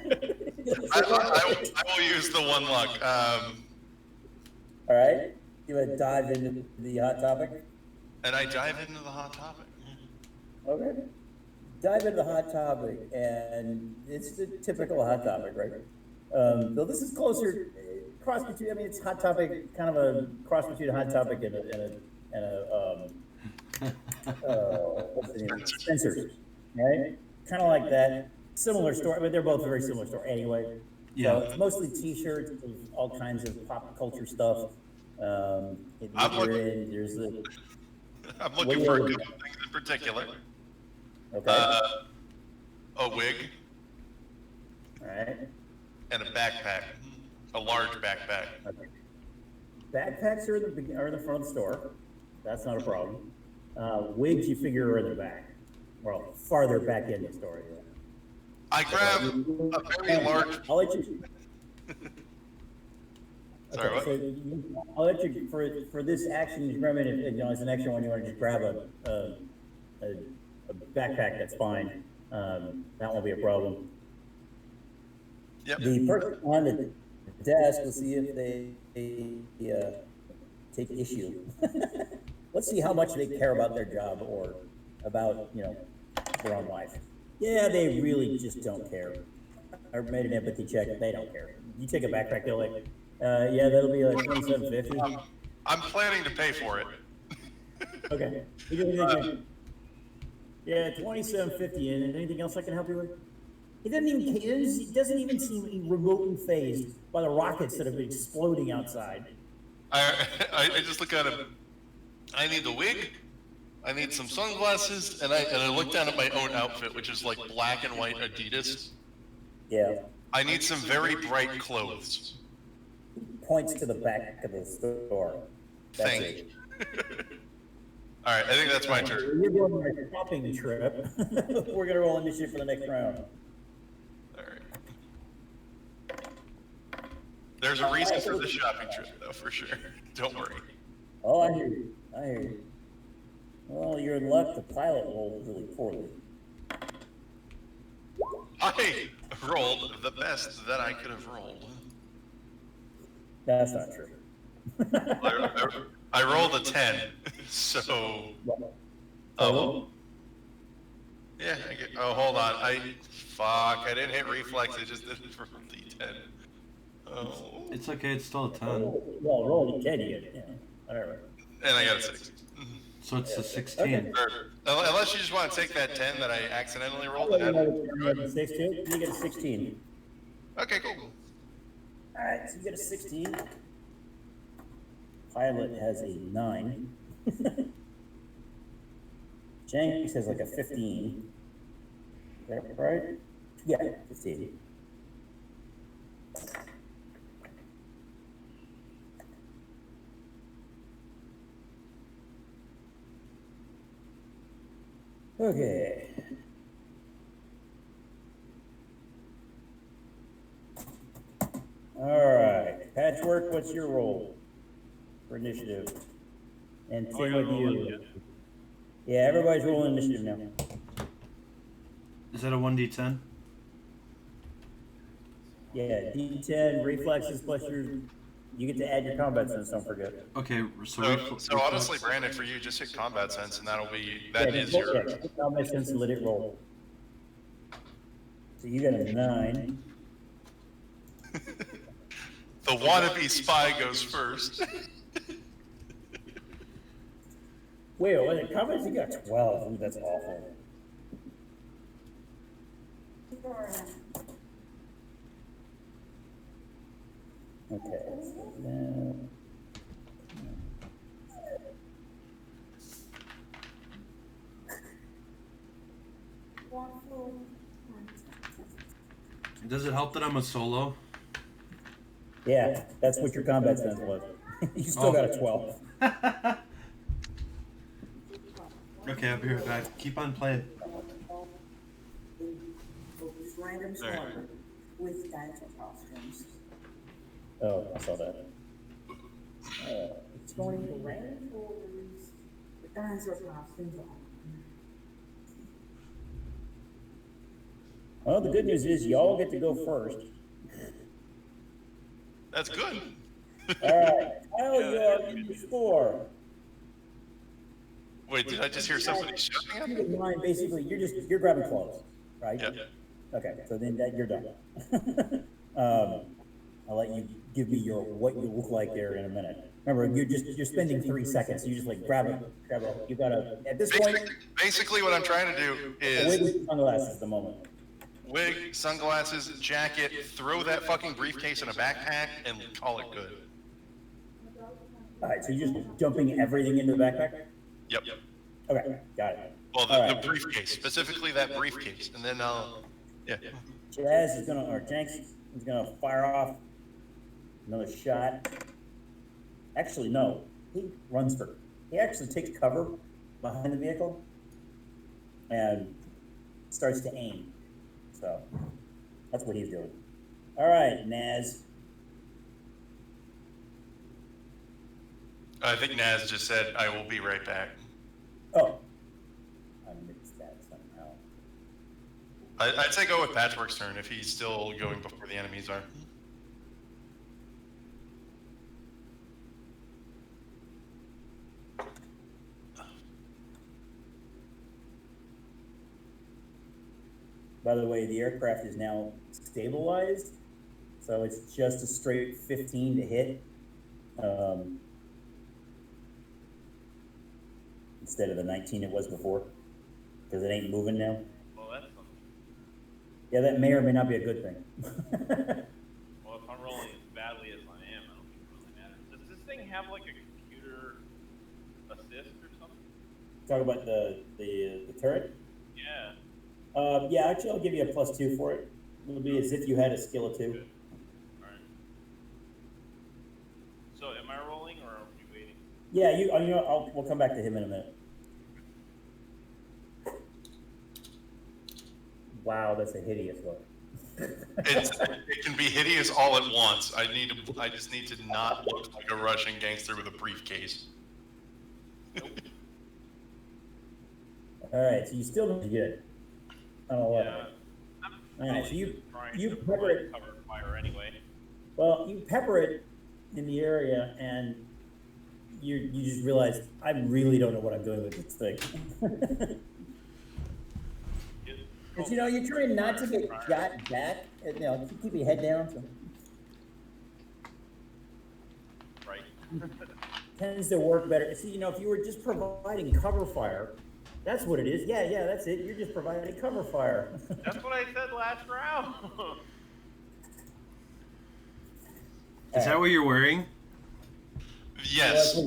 will use the one luck. All right. You want to dive into the Hot Topic? And I dive into the Hot Topic. Okay. Dive into the Hot Topic, and it's the typical Hot Topic, right? Though this is closer, cross between. I mean, it's Hot Topic, kind of a cross between a Hot Topic and a what's the name? Spencer's, right? Kind of like that. Similar story, but they're both very similar story anyway. Yeah. So it's mostly T-shirts of all kinds of pop culture stuff. I'm looking for a couple things in particular. Okay. A wig. All right. And a backpack. A large backpack. Okay. Backpacks are in the front of the store. That's not a problem. Wigs, you figure, are in the back. Well, farther back in the store. Yeah. I grab a very large. I'll let you. Sorry, what? So I'll let you for this action. You grab it. As an extra one, you want to just grab a backpack. That's fine. That won't be a problem. Yep. The person on the desk will see if they take issue. Let's see how much they care about their job or about their own life. Yeah, they really just don't care. I made an empathy check. They don't care. You take a backpack, they're like, yeah, that'll be like $27.50. I'm planning to pay for it. Okay. Yeah, $27.50. And anything else I can help you with? He doesn't even seem remotely phased by the rockets that have been exploding outside. I just look at him. I need the wig. I need some sunglasses, and I look down at my own outfit, which is like black and white Adidas. Yeah. I need some very bright clothes. Points to the back of the store. Thank you. All right, I think that's my turn. You're going on a shopping trip. We're gonna roll initiative for the next round. All right. There's a reason for the shopping trip, though, for sure. Don't worry. Oh, I hear you. Well, you're in luck. The pilot rolled really poorly. I rolled the best that I could have rolled. That's not true. I rolled a 10, so. Oh. Yeah. Hold on. I didn't hit reflex. I just did it for D10. Oh. It's okay. It's still a 10. Well, roll a 10, yeah. Whatever. And I got a 6. So it's a 16. Okay. Unless you just want to take that 10 that I accidentally rolled. You get a 16. Okay, cool. All right, so you get a 16. Pilot has a 9. Jenks has like a 15. Is that right? Yeah, 15. Okay. All right, Patchwork, what's your role for initiative? And Tim with you. Yeah, everybody's rolling initiative now. Is that a 1d10? Yeah, D10 reflexes plus you get to add your combat sense. Don't forget. Okay, So honestly, Brandon, for you, just hit combat sense, and that is your combat sense and let it roll. So you got a 9. The wannabe spy goes first. Wait, what? Comments? You got 12. Ooh, that's awful. Okay. So now... Does it help that I'm a solo? Yeah, that's what your combat stance was. You still got a 12. Okay, I'll be right back. Keep on playing. Random slaughter with dinosaur costumes. Oh, I saw that. It's going to random folders with dinosaur costumes on. Well, the good news is y'all get to go first. That's good. All right, Kyle, you are in the store. Wait, did I just hear somebody shouting at me? Keep in mind, basically, you're grabbing clothes, right? Yep. Okay, so then you're done. I'll let you give me what you look like there in a minute. Remember, you're spending 3 seconds. You just like grab it. You gotta at this point. Basically, what I'm trying to do Wig is with sunglasses. The moment. wig, sunglasses, jacket, throw that fucking briefcase in a backpack, and call it good. All right, so you're just dumping everything into the backpack. Yep. Okay, got it. Well, All the right. briefcase, specifically that briefcase, and then yeah. Jazz is gonna, or Jenks is gonna fire off another shot. Actually, no. He actually takes cover behind the vehicle and starts to aim. So that's what he's doing. All right, Naz. I think Naz just said, "I will be right back." Oh, I mixed that somehow. I'd say go with Patchwork's turn if he's still going before the enemies are. By the way, the aircraft is now stabilized, so it's just a straight 15 to hit. Instead of the 19 it was before, because it ain't moving now. Well, that's something. Yeah, that may or may not be a good thing. Well, if I'm rolling as badly as I am, I don't think it really matters. Does this thing have like a computer assist or something? Talk about the turret. Yeah. Yeah, actually, I'll give you a +2 for it. It'll be as if you had a skill of 2. Good. All right. So, am I rolling or are we waiting? Yeah, we'll come back to him in a minute. Wow, that's a hideous look. It can be hideous all at once. I just need to not look like a Russian gangster with a briefcase. All right, so you still look good. Oh, Yeah. All right, so you pepper pepper it. cover fire anyway. Well, you pepper it in the area, and you just realize I really don't know what I'm doing with this thing. Because you're trying not to get shot back. And, keep your head down. So. Right. Tends to work better. See, if you were just providing cover fire, that's what it is. Yeah, that's it. You're just providing cover fire. That's what I said last round. Is that what you're wearing? Yes.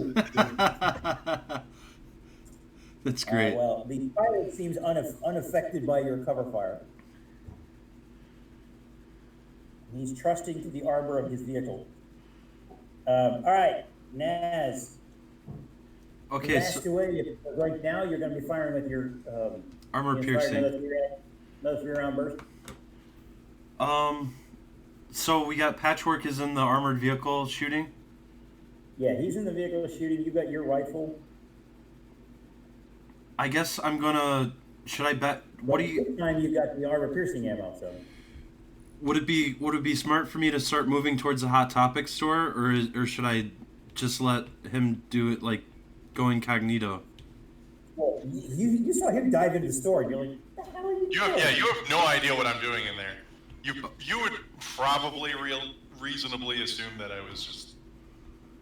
That's great. Well, the pilot seems unaffected by your cover fire. He's trusting to the arbor of his vehicle. All right, Naz. Okay, so Right now, you're going to be firing with your armor piercing. Another 3-round burst. So we got Patchwork is in the armored vehicle shooting. Yeah, he's in the vehicle shooting. You got your rifle. I guess I'm gonna. Should I bet? What do you? This time you got the armor piercing ammo. So. Would it be smart for me to start moving towards the Hot Topic store, or should I just let him do it, like go incognito? Well, you saw him dive into the store, and you're like, "The What the hell are you You doing? have no idea what I'm doing in there. You would probably reasonably assume that I was just.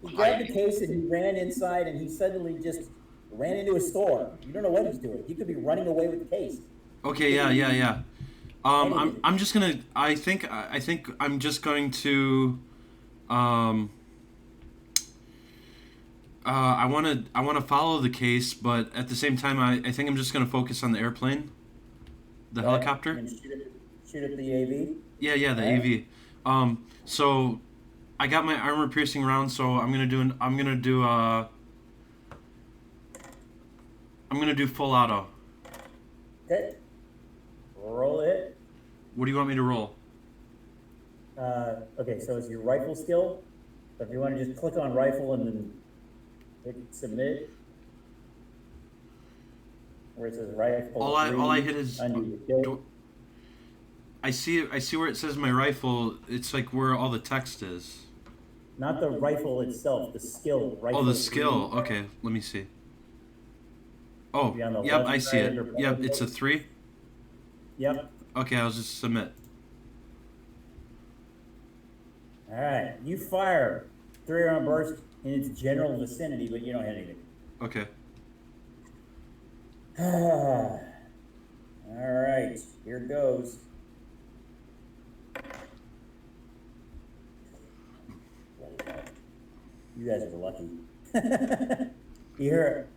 He grabbed the case and he ran inside and he suddenly just ran into a store. You don't know what he's doing. He could be running away with the case. Okay, yeah. I'm just gonna. I think I'm just going to. I wanna follow the case, but at the same time, I think I'm just gonna focus on the airplane, the helicopter. And shoot at the AV. Yeah, the AV. So I got my armor piercing round, so I'm gonna do full auto. Okay. Roll it. What do you want me to roll? Okay, so it's your rifle skill. So if you want to just click on rifle and then hit submit, where it says rifle. All I hit is. skill. I see where it says my rifle. It's like where all the text is. Not the rifle itself, the skill. Rifle Oh, the skill. 3. Okay, let me see. Oh, Maybe on the yep, left I see side it. or Yep, bottom. it's a 3. Yep. Okay, I'll just submit. All right. You fire 3-round burst in its general vicinity, but you don't hit anything. Okay. All right. Here goes. You guys are lucky. You hear it.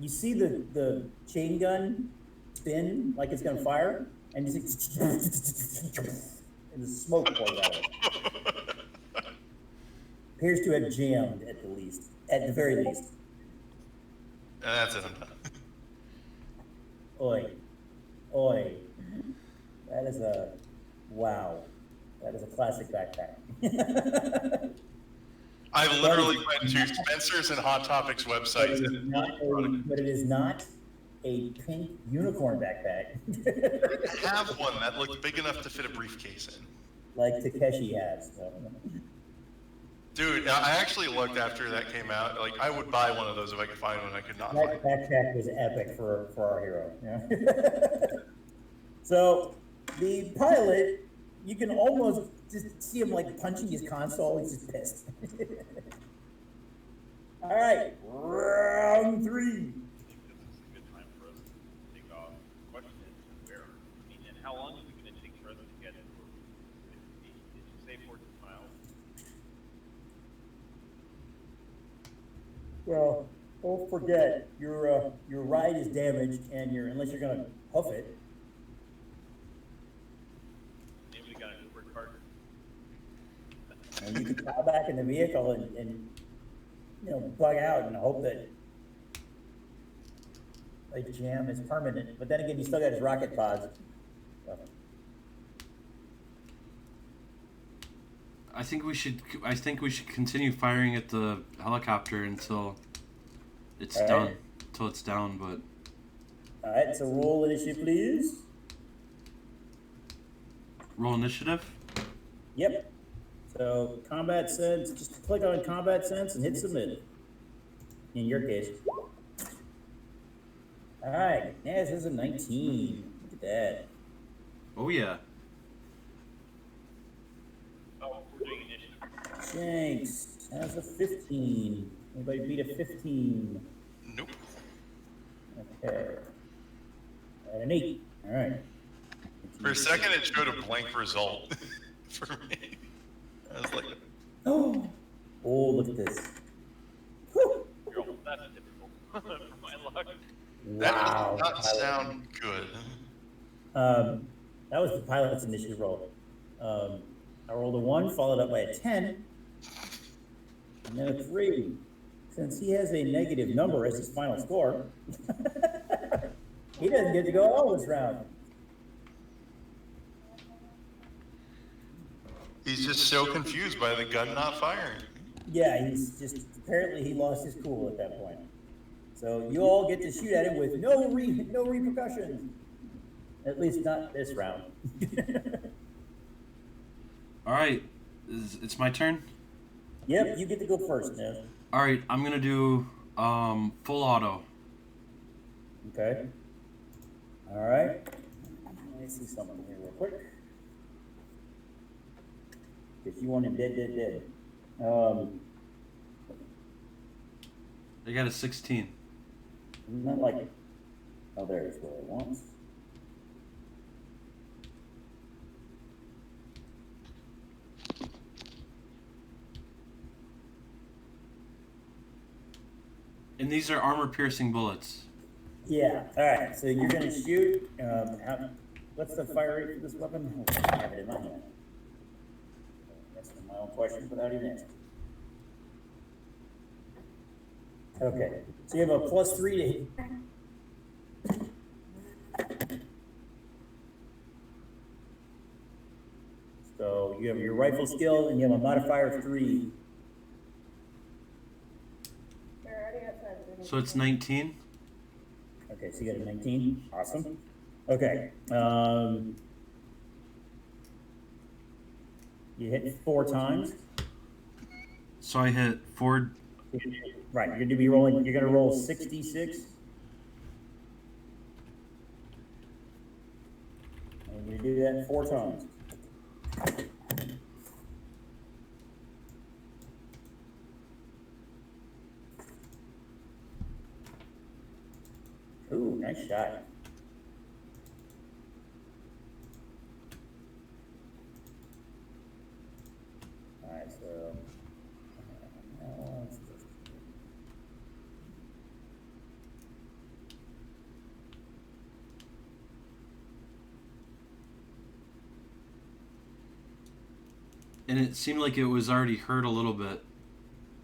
You see the chain gun spin like it's gonna fire, and you see and the smoke pours out of it. Appears to have jammed at the very least. That's it. I'm done. Oi. That is a wow. That is a classic backpack. I've literally went to Spencer's and Hot Topics websites. But it is not a pink unicorn backpack. I have one that looked big enough to fit a briefcase in. Like Takeshi has. Dude, I actually looked after that came out. Like, I would buy one of those if I could find one. I could not find That one. backpack was epic for our hero. Yeah. So the pilot, you can almost just see him like punching his console. He's just pissed. All right, round 3. I think this is a good time for us to take off. The question is where? I mean, and how long is it going to take for us to get to 50? Did you say 14 miles? Well, don't forget your ride is damaged, and unless you're gonna hoof it. Maybe we got an Uber cart. And you can plow back in the vehicle and bug out and hope that a jam is permanent. But then again, you still got his rocket pods. So, I think we should continue firing at the helicopter until it's All done. right. Until it's down, but all right, so roll initiative, please. roll initiative. Yep. So combat sense, just click on combat sense and hit submit. In your case. All right, Naz has a 19. Look at that. Oh yeah. Oh, we're doing initiative. Shanks has a 15. Anybody beat a 15? Nope. Okay. And an 8. All right. For a second, it showed a blank result for me. I was like, Oh, look at this. Whew. That's typical for my luck. that Wow. does not sound good. That was the pilot's initiative roll. I rolled a 1, followed up by a 10, and then a 3. Since he has a negative number as his final score, he doesn't get to go all this round. He's just so confused by the gun not firing. Yeah, he's just, apparently he lost his cool at that point. So you all get to shoot at him with no repercussions. At least not this round. All right, it's my turn. Yep, you get to go first, Nez. All right, I'm gonna do full auto. Okay. All right. Let's see something here real quick. Because you want him dead. I got a 16. Not like, oh, there's what I want. And these are armor-piercing bullets. Yeah, all right, so you're gonna shoot, what's the fire rate for this weapon? I have it in my hand. That's my own question without even asking. Okay, so you have a +3 to hit. So you have your rifle skill and you have a modifier of 3. So it's 19. Okay, so you got a 19. Awesome. Okay. You hit 4 times. So I hit 4. Right, you're gonna be rolling. You're gonna roll 66. And you do that 4 times. Ooh, nice shot. All right, so. And it seemed like it was already hurt a little bit.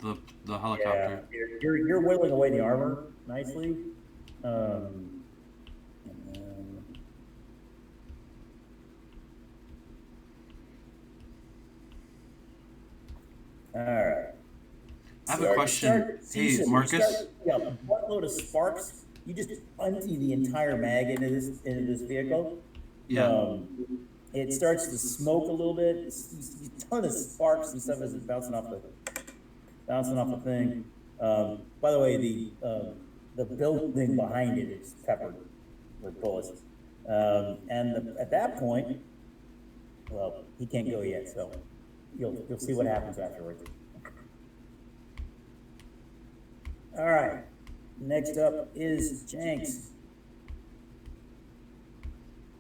The helicopter. Yeah, you're whittling away the armor nicely. And then, all right. I have a question. Hey, Marcus. Yeah, a buttload of sparks. You just empty the entire mag into this vehicle. Yeah. It starts to smoke a little bit. It's a ton of sparks and stuff is bouncing off the thing. By the way, the building behind it is peppered with bullets. At that point, well, he can't go yet, so you'll see what happens afterwards. All right, next up is Jenks.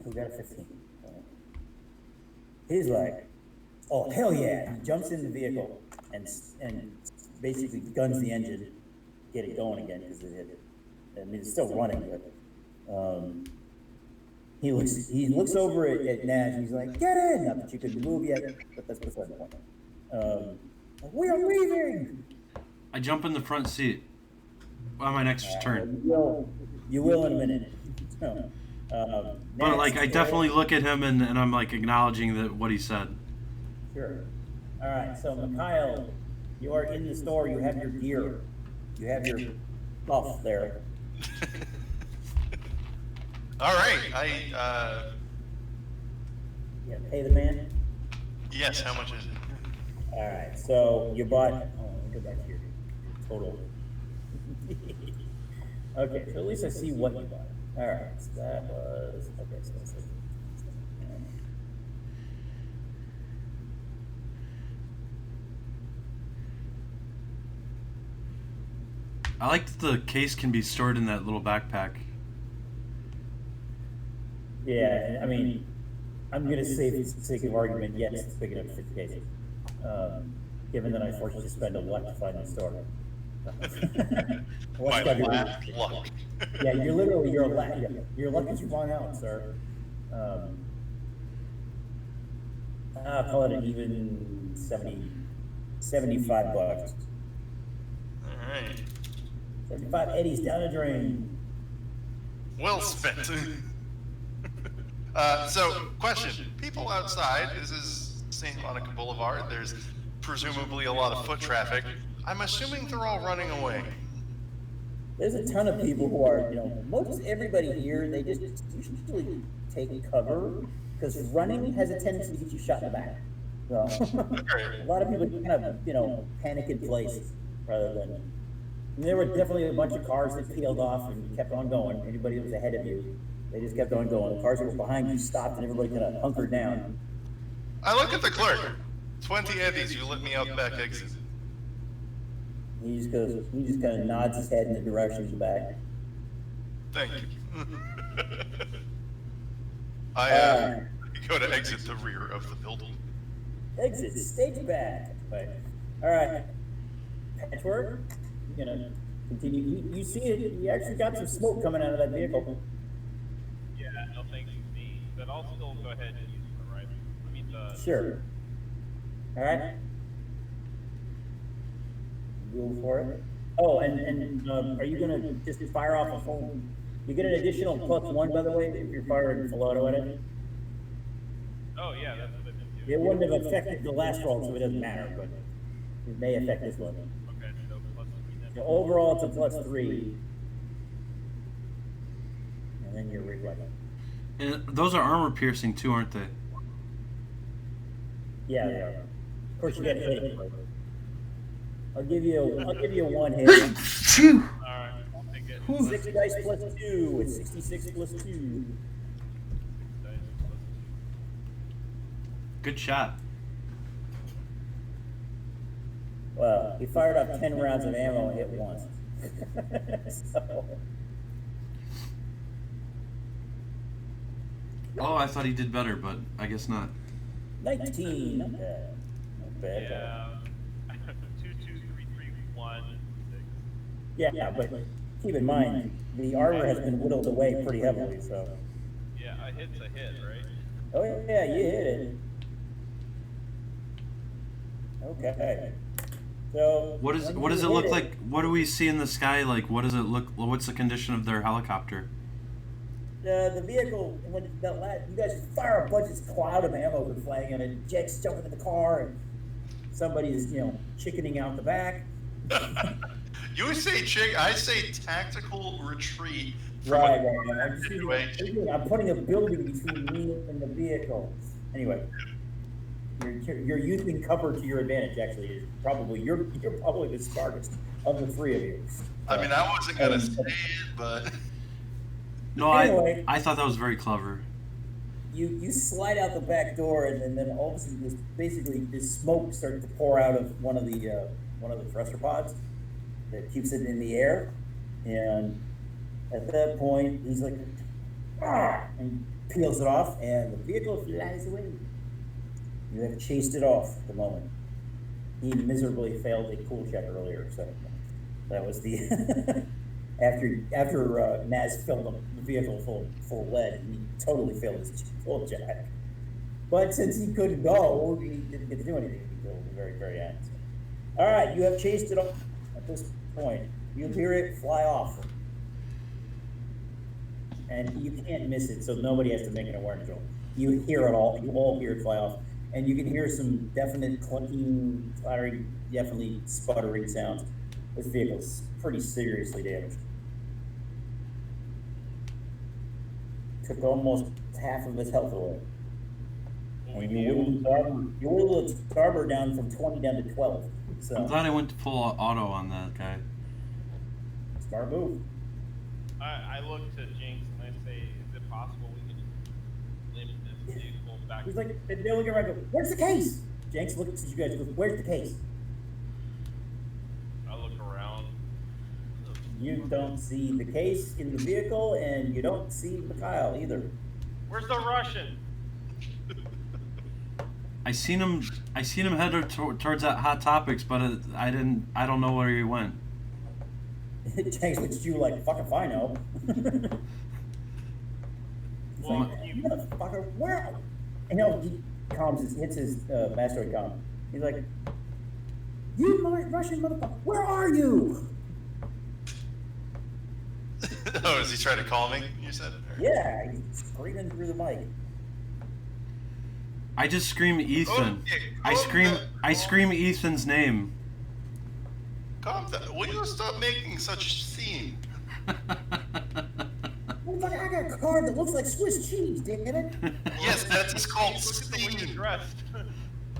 Who got a 15? He's like, oh, hell yeah. He jumps in the vehicle and basically guns the engine, get it going again, because it's still running, but he looks over at Nash and he's like, get in! Not that you couldn't move yet, but that's beside the point. We are leaving! I jump in the front seat on my next turn. You will in a minute. But like, I definitely look at him and I'm like acknowledging that what he said. Sure. All right. So Mikhail, you are in the store. You have your gear. You have your buff there. All right. You gotta pay the man. Yes. How much is it? All right. So you bought. Oh, let me go back to your total. Okay. So at least I see what you bought. All right, so that was, okay, so that's it. I like that the case can be stored in that little backpack. Yeah, I mean, I'm going to say for the sake of argument, yes, it's big enough to fit the case. Given that I forced you to spend a lot to find the store. My last luck. Yeah, you're luck is run out, sir. I'll call it an even 75 bucks. All right. 75 eddies down the drain. Well spent. So, question. People outside, this is St. Monica Boulevard. There's presumably a lot of foot traffic. I'm assuming they're all running away. There's a ton of people who are, most everybody here, they just usually take cover because running has a tendency to get you shot in the back. So a lot of people kind of, panic in place rather than. And there were definitely a bunch of cars that peeled off and kept on going. Anybody that was ahead of you, They just kept on going. The cars that were behind you stopped, and everybody kind of hunkered down. I look at the clerk. 20 eddies, you let me out the back exit. He just kind of nods his head in the direction of the back. Thank you. I go to exit the rear of the building. Exit, stage back. All right. Patchwork, you're gonna continue. You see it. You actually got some smoke coming out of that vehicle. Yeah, no thanks to me. But I'll still go ahead and use the rifle. I mean the. Sure. All right. Go for it. Oh, and are you gonna just fire off a full? You get an additional +1, by the way, if you're firing full auto at it. Oh yeah, that's what I did too. It wouldn't have affected the last roll, so it doesn't matter, but it may affect this one. Okay, so +3 then. So overall, it's a +3, and then your reflex. And those are armor piercing too, aren't they? Yeah, they are. Of course, you got hit. I'll give you a 1 hit. Alright, I'll take it. 6 dice +2. It's 66 +2. Good shot. Well, he fired off 10 rounds of ammo and hit once. So, Oh, I thought he did better, but I guess not. 19. Not bad. Not bad. Yeah. 2, 2, 3, 3, 1, 6. Yeah, but keep in mind, the armor has been whittled away pretty heavily, so. Yeah, a hit's a hit, right? Oh, yeah, you hit it. Okay. So. What does it look like? What do we see in the sky? Like, what does it look? What's the condition of their helicopter? The vehicle, when you guys fire a bunch of cloud of ammo goes flying, and Jake's jumping in the car, and somebody's, chickening out the back. You say chick, I say tactical retreat. Right. I'm putting a building between me and the vehicle. Anyway, you're using cover to your advantage. Actually, you're probably the smartest of the three of you. I mean, I wasn't gonna say it, but No, Anyway. I thought that was very clever. You slide out the back door, and then all of a sudden, this smoke starts to pour out of one of the thruster pods that keeps it in the air, and at that point, he's like, "Ah!" and peels it off, and the vehicle flies away. You have chased it off at the moment. He miserably failed a cool check earlier, so that was the after Naz filled the vehicle full of lead, he totally failed his cool check. But since he couldn't go, he didn't get to do anything until the very, very end. All right, you have chased it off at this point. You hear it fly off. And you can't miss it, so nobody has to make an awareness roll. You hear it all. You all hear it fly off. And you can hear some definite clunking, clattering, definitely sputtering sounds. This vehicle's pretty seriously damaged. Took almost half of his health away. And you whittled its starboard down from 20 down to 12. So, I'm glad I went to full auto on that guy. smart move. I look to Jinx and I say, is it possible we can limit this vehicle back? He's like, they're looking around, go, where's the case? Jenks looks at you guys, goes, where's the case? I look around. You don't see the case in the vehicle, and you don't see Mikhail either. Where's the Russian? I seen him head towards that Hot Topics, but I don't know where he went. Jenks looks at you like, fuck if I know. He's Well, like, you motherfucker, where? And he hits his masteroid comm. He's like, you Russian motherfucker, where are you? oh, is he trying to call me? You said? Yeah, he's screaming through the mic. I just scream Ethen. I scream Ethan's name. Calm down. Will you stop making such scene? Motherfucker, I got a card that looks like Swiss cheese, dick in it. Yes, that's called Look at the way you're scene. dressed.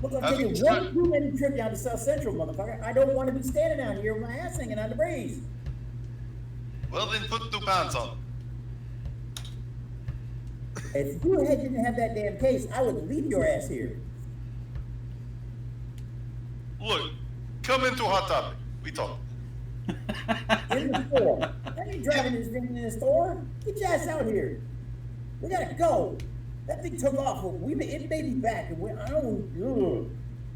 Look, I'm taking one too many trip down to South Central, motherfucker. I don't want to be standing down here with my ass hanging on the breeze. Well, then put 2 pounds on. If you didn't have that damn case, I would leave your ass here. Look, come into Hot Topic. We talk. In the store. I ain't driving this thing in the store. Get your ass out here. We gotta go. That thing took off. It made me back, and I don't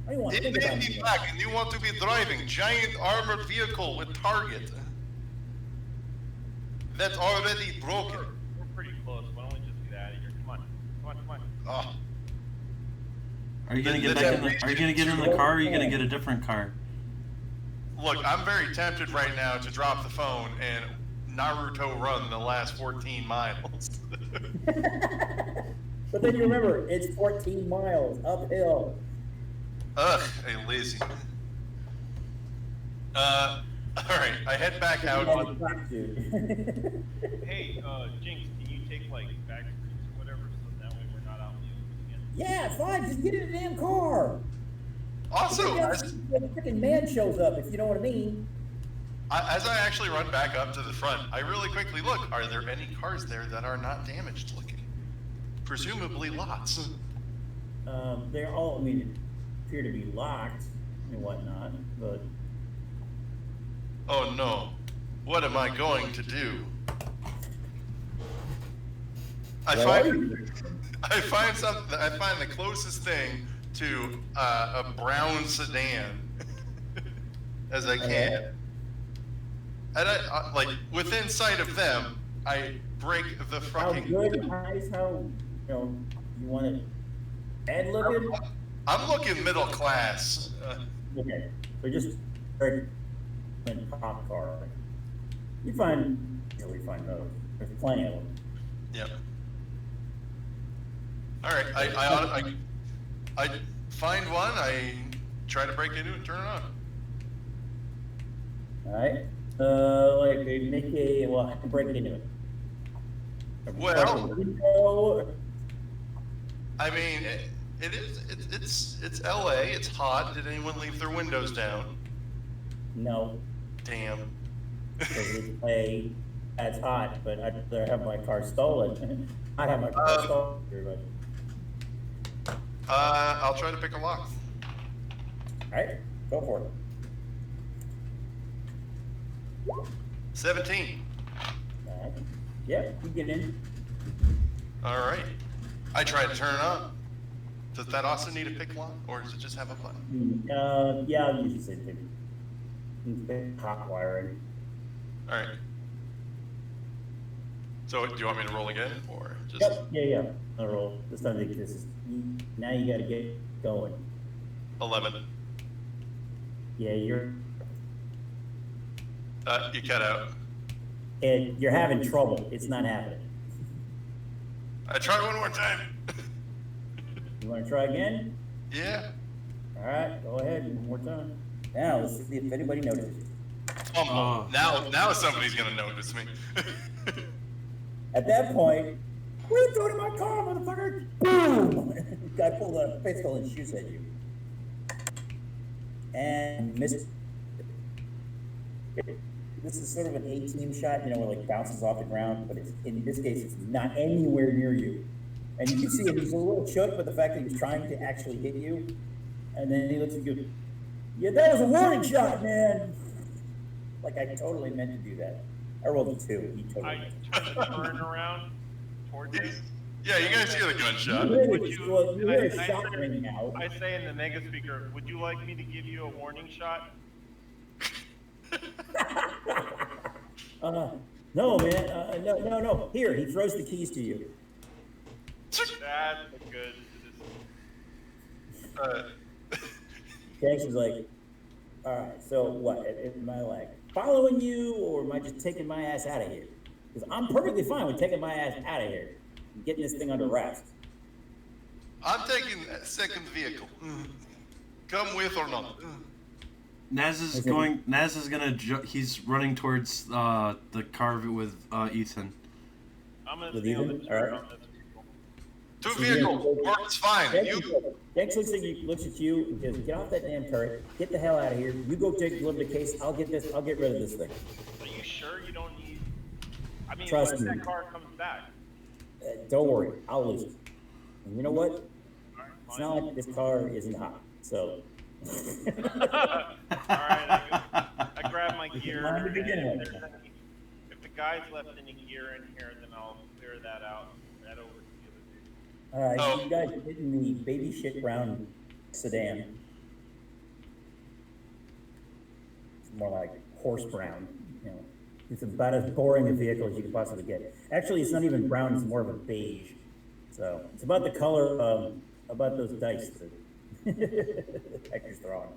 want to It think about may be it. back, and you want to be driving giant armored vehicle with target. That's already broken. We're pretty close. Why don't we just get out of here? Come on. Oh. Are you gonna get back in the? Are you gonna get in the car? Or are you gonna get a different car? Look, I'm very tempted right now to drop the phone and Naruto run the last 14 miles. But then you remember, it's 14 miles uphill. Ugh, hey, lazy. Alright, I head back out. Hey, Jinx, can you take like back streets or whatever, so that way we're not out in the open again? Yeah, fine. Just get in the damn car. Also, The freaking man shows up, if you know what I mean. as I actually run back up to the front, I really quickly look, are there any cars there that are not damaged looking? Presumably lots. They're all, appear to be locked and whatnot, but... Oh no, what am I going to do? I find the closest thing to a brown sedan as I can. And I like within sight of them, I break the How fucking. good, nice, you want it bad looking? I'm looking middle class. Okay, so just very pop car. We find those. There's plenty of them. Yep. All right, I find one. I try to break into it and turn it on. All right. Like they make I can break into it. Well, I mean, it's LA. It's hot. Did anyone leave their windows down? No, Damn. because it's that's hot, but I'd rather have my car stolen. I'd have my car stolen, but... I'll try to pick a lock. Alright, go for it. 17. Alright. Yeah, you get in. All right. I tried to turn it on. Does that also need a pick lock, or does it just have a button? Yeah, I'll use the same thing. Hot wiring. All right. So, do you want me to roll again, or just? Yep, yeah. I'll roll. This time now you gotta get going. 11. Yeah, You cut out. and you're having trouble. It's not happening. I try one more time. You wanna try again? Yeah. Alright, go ahead, one more time. Now, let's see if anybody notices you. Oh. Now somebody's gonna notice me. At that point, what are you doing in my car, motherfucker? Boom! Guy pulled a pistol and shoots at you. And missed. This is sort of an A-team shot, where it bounces off the ground, but in this case, it's not anywhere near you. And you can see he's a little shook by the fact that he's trying to actually hit you. And then he looks at you. Yeah, that was a warning shot, man. Like, I totally meant to do that. I rolled a 2. He totally I meant turn around towards you. Yeah, you guys hear the gunshot. You hear a shot ring out. I say in the mega speaker, would you like me to give you a warning shot? No, man. No. Here, he throws the keys to you. That's good. Jackson's like, all right, so what? Am I like following you, or am I just taking my ass out of here? Because I'm perfectly fine with taking my ass out of here and getting this thing under wraps. I'm taking a second vehicle. Come with or not. Naz is gonna. He's running towards the car with Ethan. I'm gonna With stay on Ethan? the turn Alright. on this vehicle. 2 vehicles. Works fine. Dex looks at you and says, get off that damn turret, get the hell out of here. You go deliver the case. I'll get rid of this thing. Are you sure you don't need? I mean, Trust what if me. that car comes back? Don't worry, I'll lose it. And you know what? It's not like this car isn't hot, so. Alright, I grab my gear, Mine to begin and with. if the guy's left any gear in here, then I'll clear that out and head over to the other dude. All right, Oh. so you guys get in the baby shit brown sedan. It's more like horse brown, you know. It's about as boring a vehicle as you could possibly get. Actually, it's not even brown, it's more of a beige. So it's about the color of, about those dice that Hector's throwing.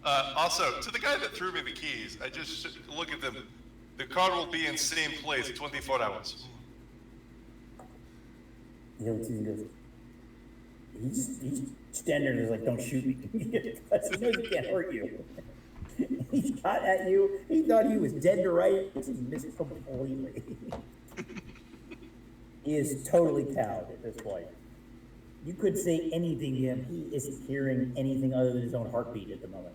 Also, to the guy that threw me the keys, I just look at them. The car will be in same place 24 hours. He looks and goes, he's standing there, he's like, don't shoot me. Because he knows he can't hurt you. He shot at you, he thought he was dead to rights, he missed completely. He is totally cowed at this point. You could say anything to him, he isn't hearing anything other than his own heartbeat at the moment.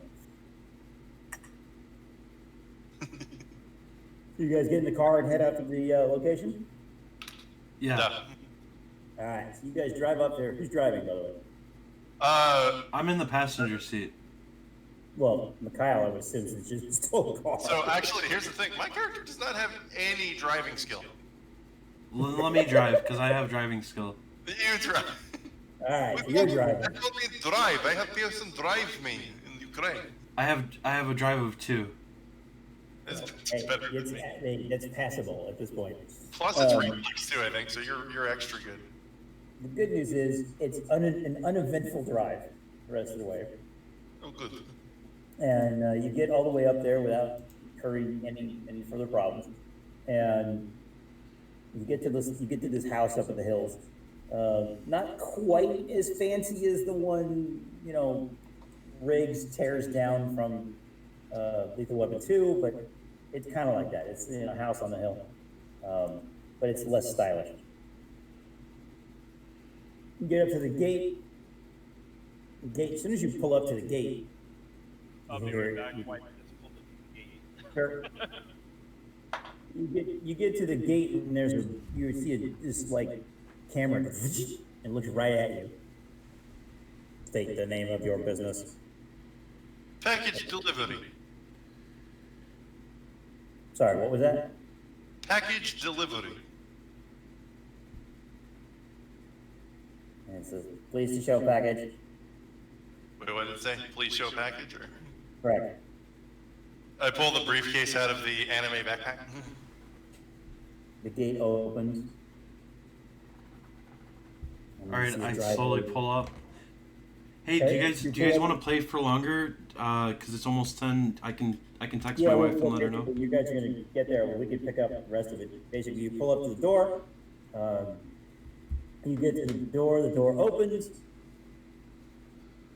You guys get in the car and head out to the location? Yeah. No. All right, so you guys drive up there. Who's driving, by the way? I'm in the passenger seat. Well, Mikhail, I would assume, since you stole the car. So actually, here's the thing. My character does not have any driving skill. Let me drive, because I have driving skill. You drive. All right, so you're driving. Let me drive. I have person drive me in Ukraine. I have a drive of 2. It's Hey, better than me. that's passable at this point. Plus, it's reflex too, I think. So you're extra good. The good news is it's an uneventful drive the rest of the way. Oh, good. And you get all the way up there without incurring any further problems. And you get to this house up in the hills. Not quite as fancy as the one, you know, Riggs tears down from Lethal Weapon 2, but it's kind of like that. It's, you know, a house on the hill, but it's less stylish. You get up to the gate. As soon as you pull up to the gate, I'll be right back. Wipe this pull the gate. Sure. You get to the gate and you see this like camera and looks right at you. State the name of your business. Package delivery. Sorry, what was that? Package delivery. And it says, please to show package. Wait, what did it say? Please show package, or? Correct. I pull the briefcase out of the anime backpack. The gate opens. And All you right, see a I driveway. slowly pull up. Hey, Okay, do you you guys pull want up. to play for longer? Cause it's almost 10. I can text Yeah, my well, wife and let her know. you guys are gonna get there, well, we can pick up the rest of it. Basically, you pull up to the door, you get to the door opens,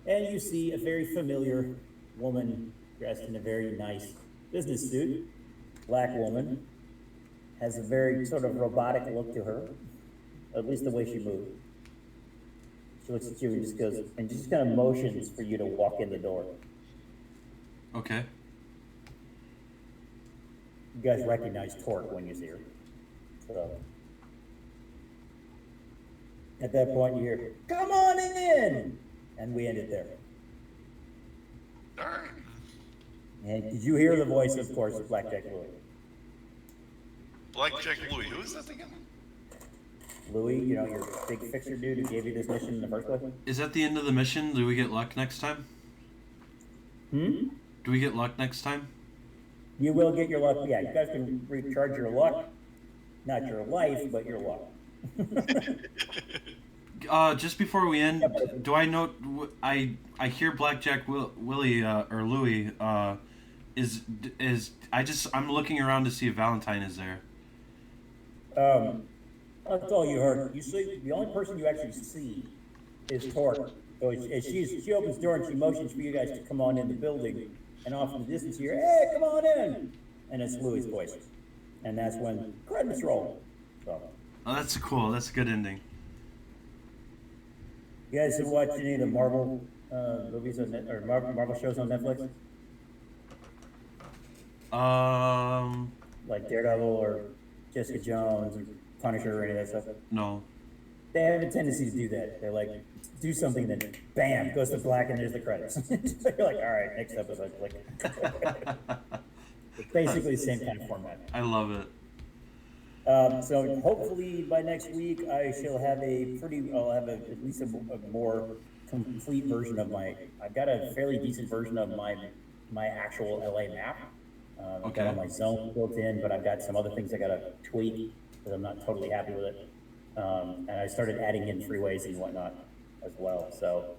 and you see a very familiar woman dressed in a very nice business suit, black woman, has a very sort of robotic look to her, at least the way she moves. She looks at you and just goes, and just kind of motions for you to walk in the door. Okay. You guys recognize Torque when you see her. So, at that point, you hear, come on in! And we end it there. Alright. And did you hear the voice, of course, of Blackjack Louie? Blackjack Louie. Who is that again? Louie, you know, your big fixer dude who gave you this mission in the first place? Is that the end of the mission? Do we get luck next time? Hmm? Do we get luck next time? You will get your luck. Yeah, you guys can recharge your luck. Not your life, but your luck. Just before we end, do I know? I hear Blackjack Willie or Louie. I'm looking around to see if Valentine is there. That's all you heard. You see, the only person you actually see is Torque. So as she opens the door and she motions for you guys to come on in the building, and off in the distance you hear, hey, come on in! And it's Louie's voice. And that's when credits roll. So, Oh, that's cool. That's a good ending. you guys have watched any of the Marvel movies on or Marvel shows on Netflix? Like Daredevil or Jessica Jones or Punisher or any of that stuff? No. they have a tendency to do that. They're like, do something, then bam, goes to black, and there's the credits. You're like, all right, next episode. Like, it's basically the same kind of format. I love it. So hopefully by next week I shall have I'll have at least a more complete version of I've got a fairly decent version of my actual LA map. I've got all my zones built in, but I've got some other things I got to tweak because I'm not totally happy with it. And I started adding in freeways and whatnot as well. So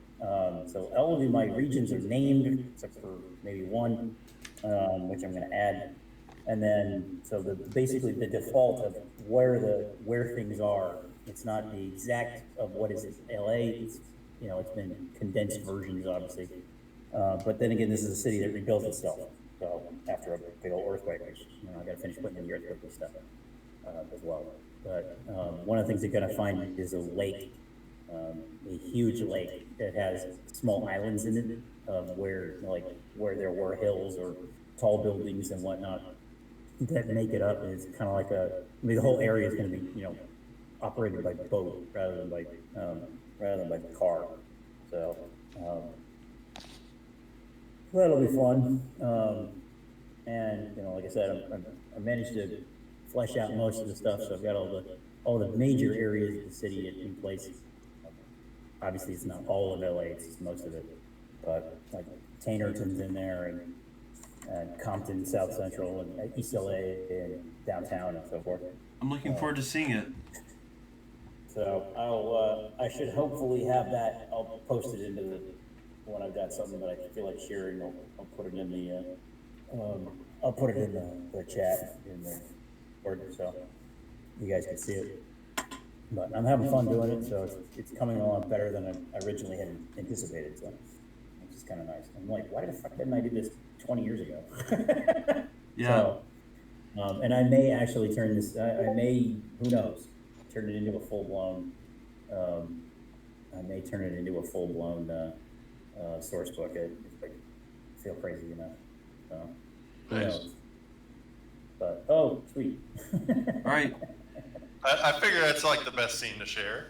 all of my regions are named except for maybe one, which I'm going to add. And then, so basically the default of where things are, it's not the exact of what is LA. It's, it's been condensed versions, obviously. But then again, this is a city that rebuilt itself. So after a big old earthquake, which, I got to finish putting in the earthquake and stuff as well. But one of the things you're going to find is a lake, a huge lake that has small islands in it, where there were hills or tall buildings and whatnot that make it up. And it's kind of like the whole area is going to be, operated by boat rather than by car. So that'll be fun. And like I said, I managed to flesh out most of the stuff. So I've got all the major areas of the city in place. Obviously, it's not all of LA; it's just most of it. But like Tainerton's in there, and Compton, South Central, and East LA, and downtown, and so forth. I'm looking forward to seeing it. So I should hopefully have that. I'll post it into when I've got something that I feel like sharing. I'll put it in the chat in the word, so you guys can see it. But I'm having fun doing it, so it's coming along better than I originally had anticipated. So it's just kind of nice. I'm like, why the fuck didn't I do this 20 years ago? Yeah. So, and I may actually turn this. I may, who knows, turn it into a full blown. I may turn it into a full blown source book. I feel crazy enough. So, who knows? But sweet. All right. I figure that's like the best scene to share.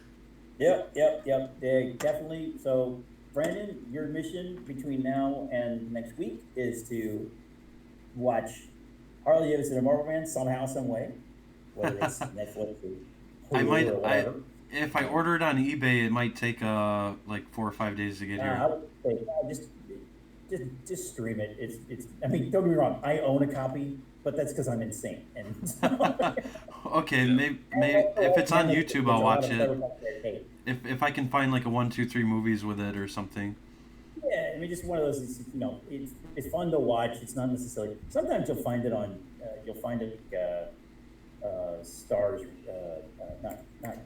Yep. Yeah, definitely. So, Brandon, your mission between now and next week is to watch Harley Davidson and Marvel Man somehow, some way, whether it's Netflix or Hulu or whatever. If I order it on eBay, it might take like 4 or 5 days to get here. I would say, just stream it. It's. I mean, don't get me wrong. I own a copy, but that's because I'm insane. And okay, maybe if it's on YouTube, I'll watch it. If I can find like a 1, 2, 3 movies with it or something. Yeah, I mean, just one of those. It's fun to watch. It's not necessarily. Sometimes you'll find it on. You'll find it. Stars, not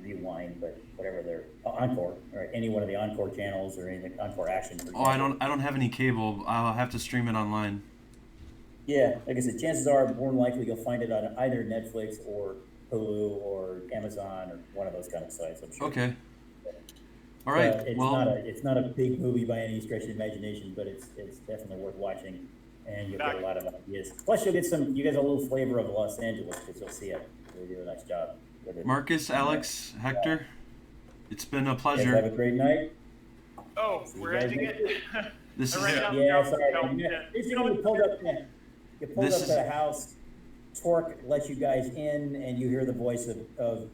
Rewind, but whatever they're Encore, or any one of the Encore channels or anything Encore Action. Oh, I don't have any cable. I'll have to stream it online. Yeah, like I said, chances are more than likely you'll find it on either Netflix or Hulu or Amazon or one of those kind of sites. I'm sure. Okay. All right. It's not a big movie by any stretch of the imagination, but it's definitely worth watching. And you'll get a lot of ideas. Plus, you'll get you guys a little flavor of Los Angeles because you'll see it. They do a nice job with it. Marcus, Alex, Hector, it's been a pleasure. You guys have a great night. Oh, we're ending it. This is sorry. You pulled up to the house. Torque lets you guys in, and you hear the voice of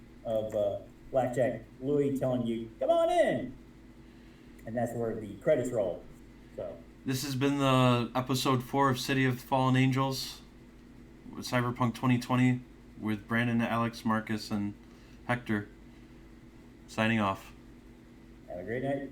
Blackjack Louie telling you, "Come on in," and that's where the credits roll. So. This has been the episode 4 of City of Fallen Angels, with Cyberpunk 2020, with Brandon, Alex, Marcus, and Hector. Signing off. Have a great night.